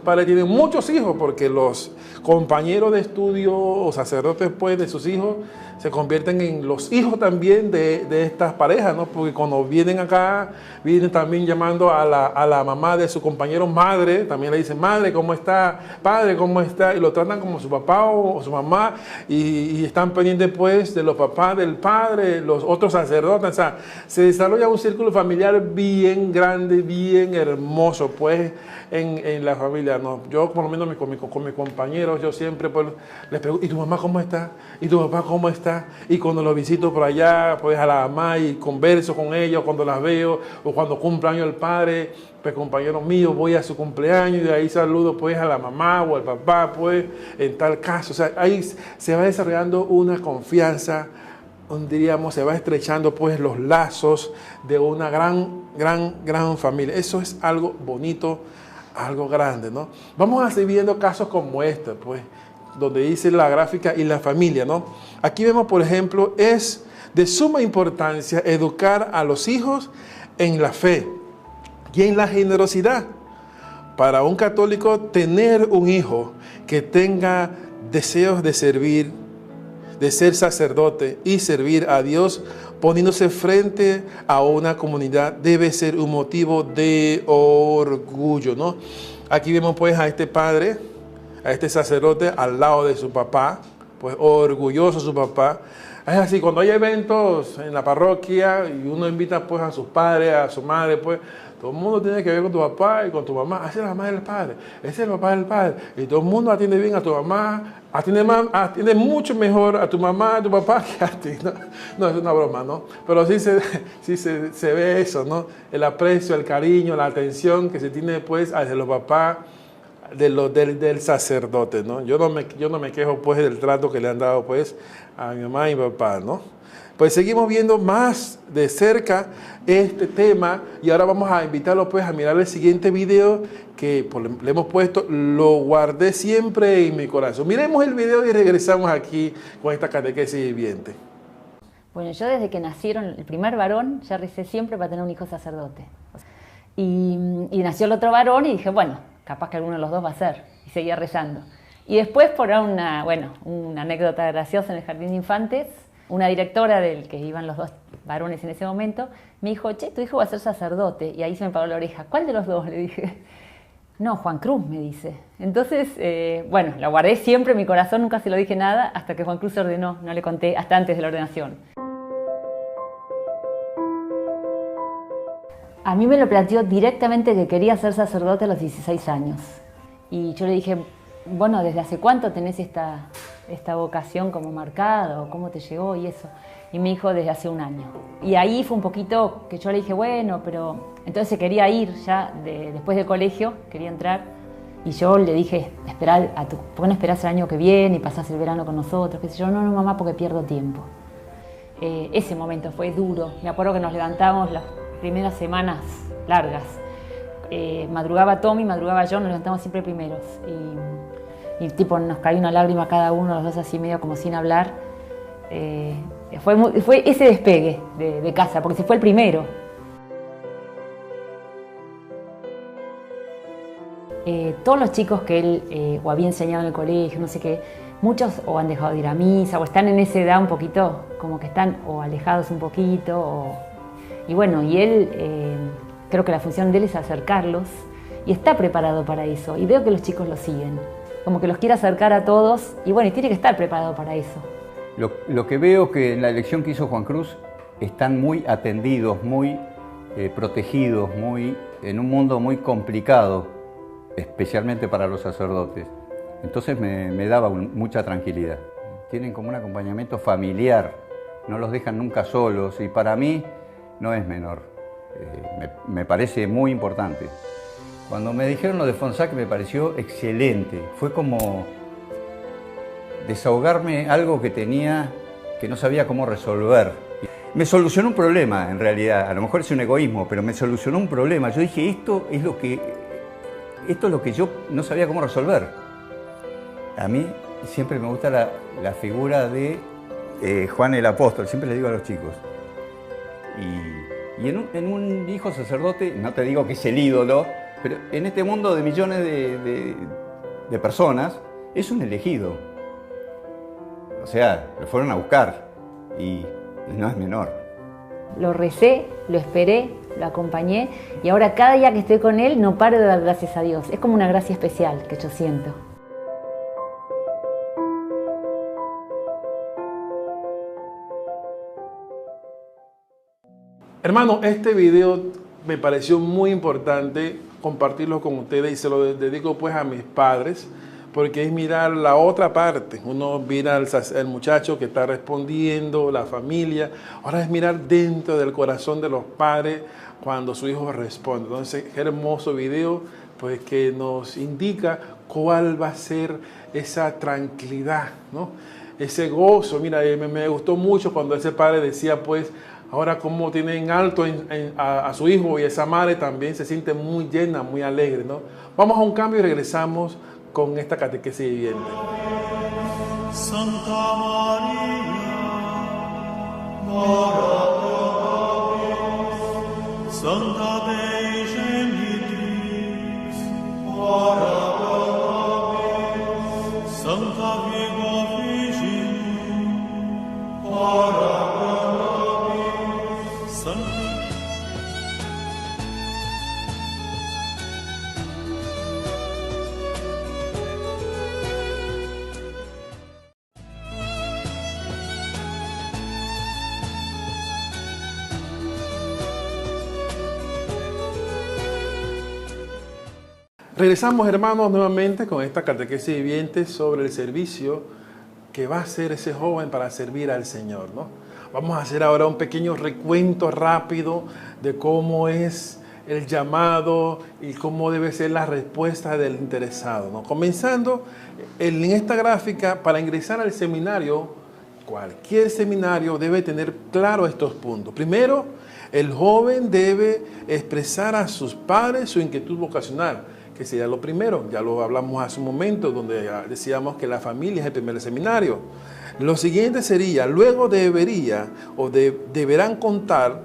padres tienen muchos hijos, porque los compañeros de estudio o sacerdotes pues, de sus hijos se convierten en los hijos también de estas parejas, ¿no? Porque cuando vienen acá, vienen también llamando a la mamá de su compañero madre, también le dicen, madre, ¿cómo está? Padre, ¿cómo está? Y lo tratan como su papá o su mamá, y están pendientes pues de los papás del padre, los otros sacerdotes. O sea, se desarrolla un círculo familiar bien grande, bien hermoso, pues, en la familia, ¿no? Yo, por lo menos con mis compañeros, yo siempre pues, les pregunto, ¿y tu mamá cómo está? ¿Y tu papá cómo está? Y cuando los visito por allá, pues a la mamá y converso con ellos, cuando las veo, o cuando cumple años el padre, pues compañeros míos, voy a su cumpleaños y de ahí saludo pues a la mamá o al papá, pues, en tal caso. O sea, ahí se va desarrollando una confianza, diríamos, se va estrechando pues los lazos de una gran familia. Eso es algo bonito, algo grande, ¿no? Vamos a seguir viendo casos como este, pues, donde dice la gráfica y la familia, ¿no? Aquí vemos, por ejemplo, es de suma importancia educar a los hijos en la fe y en la generosidad. Para un católico, tener un hijo que tenga deseos de servir, de ser sacerdote y servir a Dios, poniéndose frente a una comunidad, debe ser un motivo de orgullo, ¿no? Aquí vemos pues a este padre, a este sacerdote al lado de su papá, pues orgulloso su papá. Es así, cuando hay eventos en la parroquia y uno invita pues a sus padres, a su madre, pues Todo el mundo tiene que ver con tu papá y con tu mamá. Esa es la mamá del padre, ese es el papá del padre. Y todo el mundo atiende bien a tu mamá, atiende mucho mejor a tu mamá, a tu papá que a ti. No, es una broma, ¿no? Pero sí se ve eso, ¿no? El aprecio, el cariño, la atención que se tiene pues hacia los papás del sacerdote, ¿no? Yo no me quejo pues del trato que le han dado pues a mi mamá y mi papá, ¿no? Pues seguimos viendo más de cerca este tema y ahora vamos a invitarlos pues a mirar el siguiente video que le hemos puesto, lo guardé siempre en mi corazón. Miremos el video y regresamos aquí con esta catequesis viviente. Bueno, yo desde que nacieron el primer varón ya recé siempre para tener un hijo sacerdote. Y nació el otro varón y dije, bueno, capaz que alguno de los dos va a ser. Y seguía rezando. Y después, por una anécdota graciosa en el jardín de infantes, una directora del que iban los dos varones en ese momento, me dijo, che, tu hijo va a ser sacerdote. Y ahí se me paró la oreja. ¿Cuál de los dos? Le dije. No, Juan Cruz, me dice. Entonces, la guardé siempre en mi corazón, nunca se lo dije nada, hasta que Juan Cruz se ordenó. No le conté hasta antes de la ordenación. A mí me lo planteó directamente que quería ser sacerdote a los 16 años. Y yo le dije, bueno, ¿desde hace cuánto tenés esta vocación como marcada o cómo te llegó y eso? Y me dijo, desde hace un año. Y ahí fue un poquito que yo le dije, bueno, pero entonces se quería ir ya después del colegio, quería entrar. Y yo le dije, ¿por qué no esperás el año que viene y pasás el verano con nosotros? ¿Qué sé yo? No, mamá, porque pierdo tiempo. Ese momento fue duro. Me acuerdo que nos levantamos las primeras semanas largas. Madrugaba Tommy, madrugaba yo, nos levantamos siempre primeros. Y tipo nos caía una lágrima cada uno, los dos así medio como sin hablar. Fue ese despegue de casa, porque se fue el primero. Todos los chicos que él o había enseñado en el colegio, no sé qué, muchos o han dejado de ir a misa o están en esa edad un poquito, como que están o alejados un poquito. Y él, creo que la función de él es acercarlos y está preparado para eso. Y veo que los chicos lo siguen, como que los quiere acercar a todos y tiene que estar preparado para eso. Lo que veo que en la elección que hizo Juan Cruz están muy atendidos, muy protegidos, en un mundo muy complicado, especialmente para los sacerdotes. Entonces me daba mucha tranquilidad. Tienen como un acompañamiento familiar, no los dejan nunca solos y para mí no es menor. Me parece muy importante. Cuando me dijeron lo de Fonsac me pareció excelente. Fue como desahogarme algo que tenía, que no sabía cómo resolver. Me solucionó un problema, en realidad. A lo mejor es un egoísmo, pero me solucionó un problema. Yo dije, esto es lo que yo no sabía cómo resolver. A mí siempre me gusta la figura de Juan el Apóstol, siempre le digo a los chicos. Y en un hijo sacerdote, no te digo que es el ídolo, pero en este mundo de millones de personas, es un elegido. O sea, lo fueron a buscar y no es menor. Lo recé, lo esperé, lo acompañé y ahora cada día que estoy con él no paro de dar gracias a Dios. Es como una gracia especial que yo siento. Hermano, este video me pareció muy importante compartirlo con ustedes y se lo dedico pues a mis padres, porque es mirar la otra parte. Uno mira el muchacho que está respondiendo, la familia. Ahora es mirar dentro del corazón de los padres cuando su hijo responde. Entonces, qué hermoso video, pues que nos indica cuál va a ser esa tranquilidad, ¿no? Ese gozo. Mira, me gustó mucho cuando ese padre decía, pues, ahora como tienen alto a su hijo y esa madre también se siente muy llena, muy alegre, ¿no? Vamos a un cambio y regresamos con esta catequesis viviente. Santa María, ora pro nobis. Santa Dei Genitrix, ora pro nobis. Santa Virgo Virginum, ora pro nobis. Santa Regresamos, hermanos, nuevamente con esta catequesis viviente sobre el servicio que va a hacer ese joven para servir al Señor, ¿no? Vamos a hacer ahora un pequeño recuento rápido de cómo es el llamado y cómo debe ser la respuesta del interesado, ¿no? Comenzando en esta gráfica, para ingresar al seminario, cualquier seminario debe tener claro estos puntos. Primero, el joven debe expresar a sus padres su inquietud vocacional, que sería lo primero. Ya lo hablamos hace un momento, donde decíamos que la familia es el primer seminario. Lo siguiente sería, luego deberán contar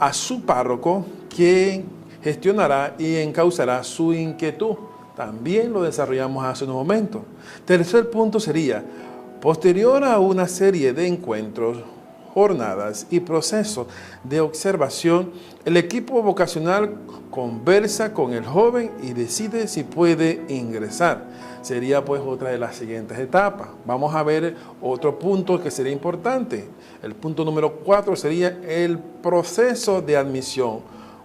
a su párroco, quien gestionará y encauzará su inquietud. También lo desarrollamos hace unos momentos. Tercer punto sería, posterior a una serie de encuentros, jornadas y procesos de observación, el equipo vocacional conversa con el joven y decide si puede ingresar. Sería pues otra de las siguientes etapas. Vamos a ver otro punto que sería importante. El punto número 4 sería el proceso de admisión.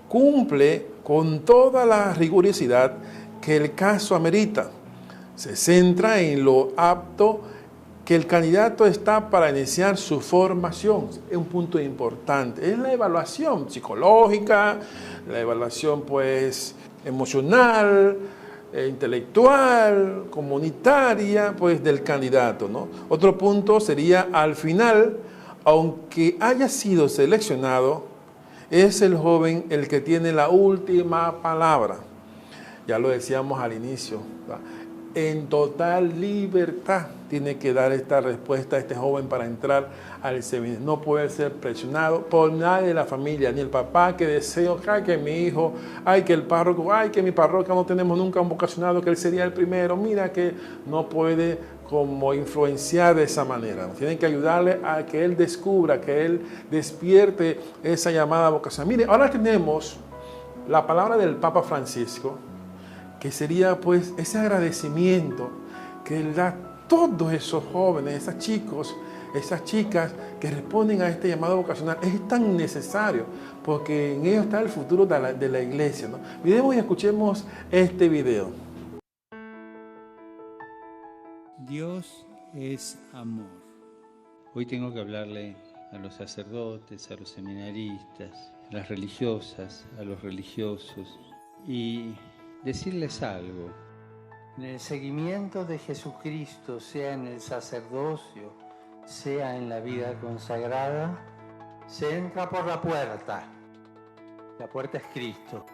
Cumple con toda la rigurosidad que el caso amerita. Se centra en lo apto que el candidato está para iniciar su formación. Es un punto importante. Es la evaluación psicológica, la evaluación pues emocional, intelectual, comunitaria pues del candidato, ¿no? Otro punto sería, al final, aunque haya sido seleccionado, es el joven el que tiene la última palabra. Ya lo decíamos al inicio, ¿verdad? En total libertad tiene que dar esta respuesta a este joven para entrar al seminario. No puede ser presionado por nadie de la familia, ni el papá que desea, ay, que mi hijo, ay, que el párroco, ay, que mi parroquia no tenemos nunca un vocacionado, que él sería el primero. Mira que no puede como influenciar de esa manera. Tienen que ayudarle a que él descubra, que él despierte esa llamada vocación. Mire, ahora tenemos la palabra del Papa Francisco, que sería pues ese agradecimiento que él da a todos esos jóvenes, esos chicos, esas chicas que responden a este llamado vocacional. Es tan necesario, porque en ello está el futuro de la iglesia, ¿no? Miremos y escuchemos este video. Dios es amor. Hoy tengo que hablarle a los sacerdotes, a los seminaristas, a las religiosas, a los religiosos y decirles algo. En el seguimiento de Jesucristo, sea en el sacerdocio, sea en la vida consagrada, se entra por la puerta. La puerta es Cristo.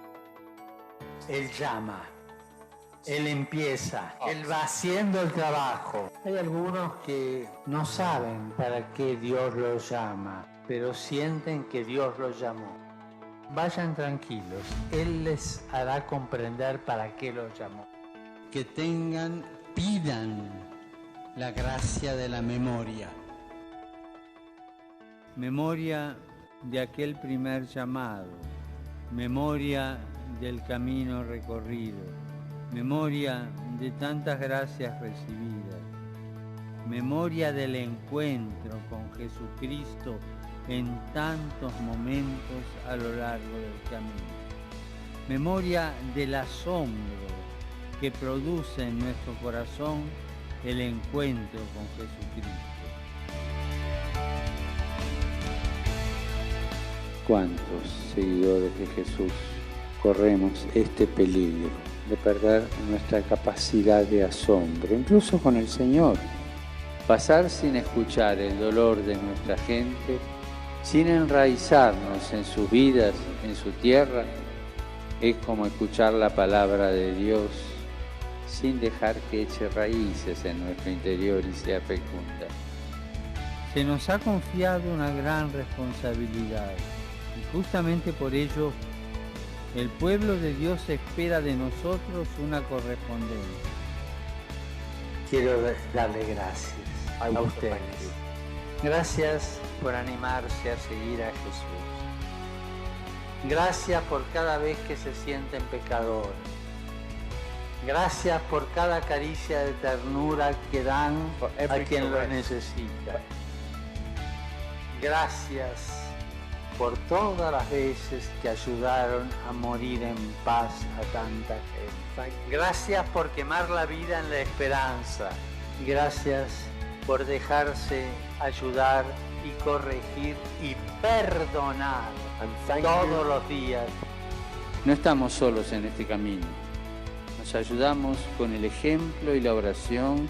Él llama, Él empieza, Él va haciendo el trabajo. Hay algunos que no saben para qué Dios los llama, pero sienten que Dios los llamó. Vayan tranquilos, Él les hará comprender para qué los llamó. Que pidan la gracia de la memoria. Memoria de aquel primer llamado, memoria del camino recorrido, memoria de tantas gracias recibidas, memoria del encuentro con Jesucristo en tantos momentos a lo largo del camino. Memoria del asombro que produce en nuestro corazón el encuentro con Jesucristo. ¿Cuántos seguidores de Jesús corremos este peligro de perder nuestra capacidad de asombro, incluso con el Señor? Pasar sin escuchar el dolor de nuestra gente, sin enraizarnos en sus vidas, en su tierra, es como escuchar la palabra de Dios sin dejar que eche raíces en nuestro interior y sea fecunda. Se nos ha confiado una gran responsabilidad y justamente por ello el pueblo de Dios espera de nosotros una correspondencia. Quiero darle gracias a ustedes. Gracias por animarse a seguir a Jesús. Gracias por cada vez que se sienten pecadores. Gracias por cada caricia de ternura que dan a quien lo necesita. Gracias por todas las veces que ayudaron a morir en paz a tanta gente. Gracias por quemar la vida en la esperanza. Gracias por dejarse ayudar y corregir y perdonar todos los días. No estamos solos en este camino. Nos ayudamos con el ejemplo y la oración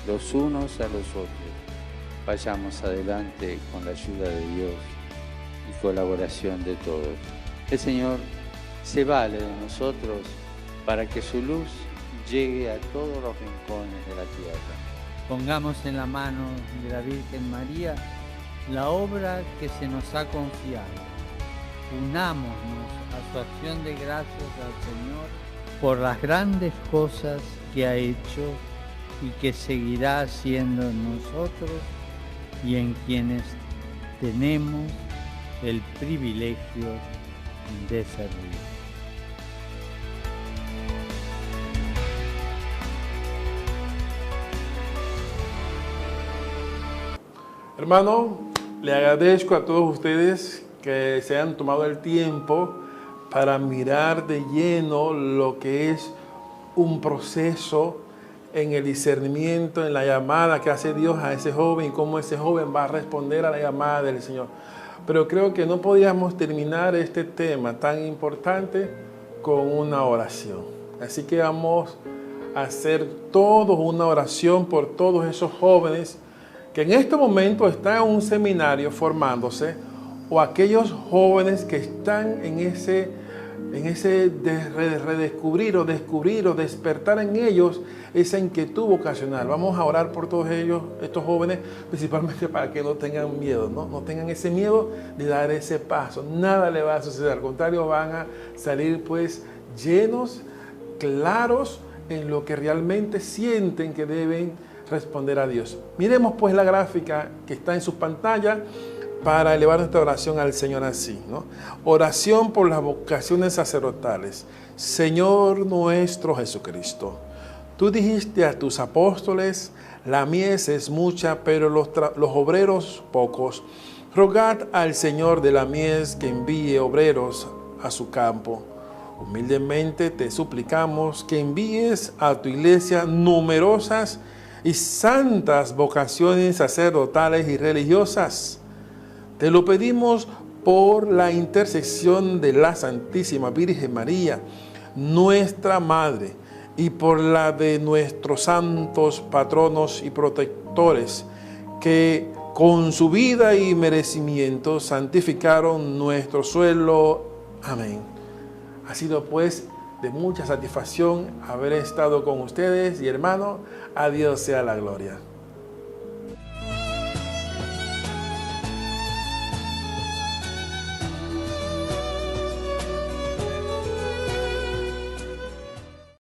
los unos a los otros. Vayamos adelante con la ayuda de Dios y colaboración de todos. El Señor se vale de nosotros para que su luz llegue a todos los rincones de la tierra. Pongamos en la mano de la Virgen María la obra que se nos ha confiado. Unámonos a su acción de gracias al Señor por las grandes cosas que ha hecho y que seguirá haciendo en nosotros y en quienes tenemos el privilegio de servir. Hermano, le agradezco a todos ustedes que se han tomado el tiempo para mirar de lleno lo que es un proceso en el discernimiento, en la llamada que hace Dios a ese joven y cómo ese joven va a responder a la llamada del Señor. Pero creo que no podíamos terminar este tema tan importante con una oración. Así que vamos a hacer todos una oración por todos esos jóvenes que en este momento están en un seminario formándose, o aquellos jóvenes que están en ese redescubrir o descubrir o despertar en ellos esa inquietud vocacional. Vamos a orar por todos ellos, estos jóvenes, principalmente para que no tengan miedo, no tengan ese miedo de dar ese paso. Nada le va a suceder, al contrario, van a salir pues llenos, claros en lo que realmente sienten que deben responder a Dios. Miremos pues la gráfica que está en su pantalla para elevar nuestra oración al Señor así, ¿no? Oración por las vocaciones sacerdotales. Señor nuestro Jesucristo, tú dijiste a tus apóstoles, la mies es mucha, pero los obreros pocos. Rogad al Señor de la mies que envíe obreros a su campo. Humildemente te suplicamos que envíes a tu iglesia numerosas y santas vocaciones sacerdotales y religiosas. Te lo pedimos por la intercesión de la Santísima Virgen María, nuestra Madre, y por la de nuestros santos patronos y protectores, que con su vida y merecimiento santificaron nuestro suelo. Amén. Ha sido pues de mucha satisfacción haber estado con ustedes y hermano, a Dios sea la gloria.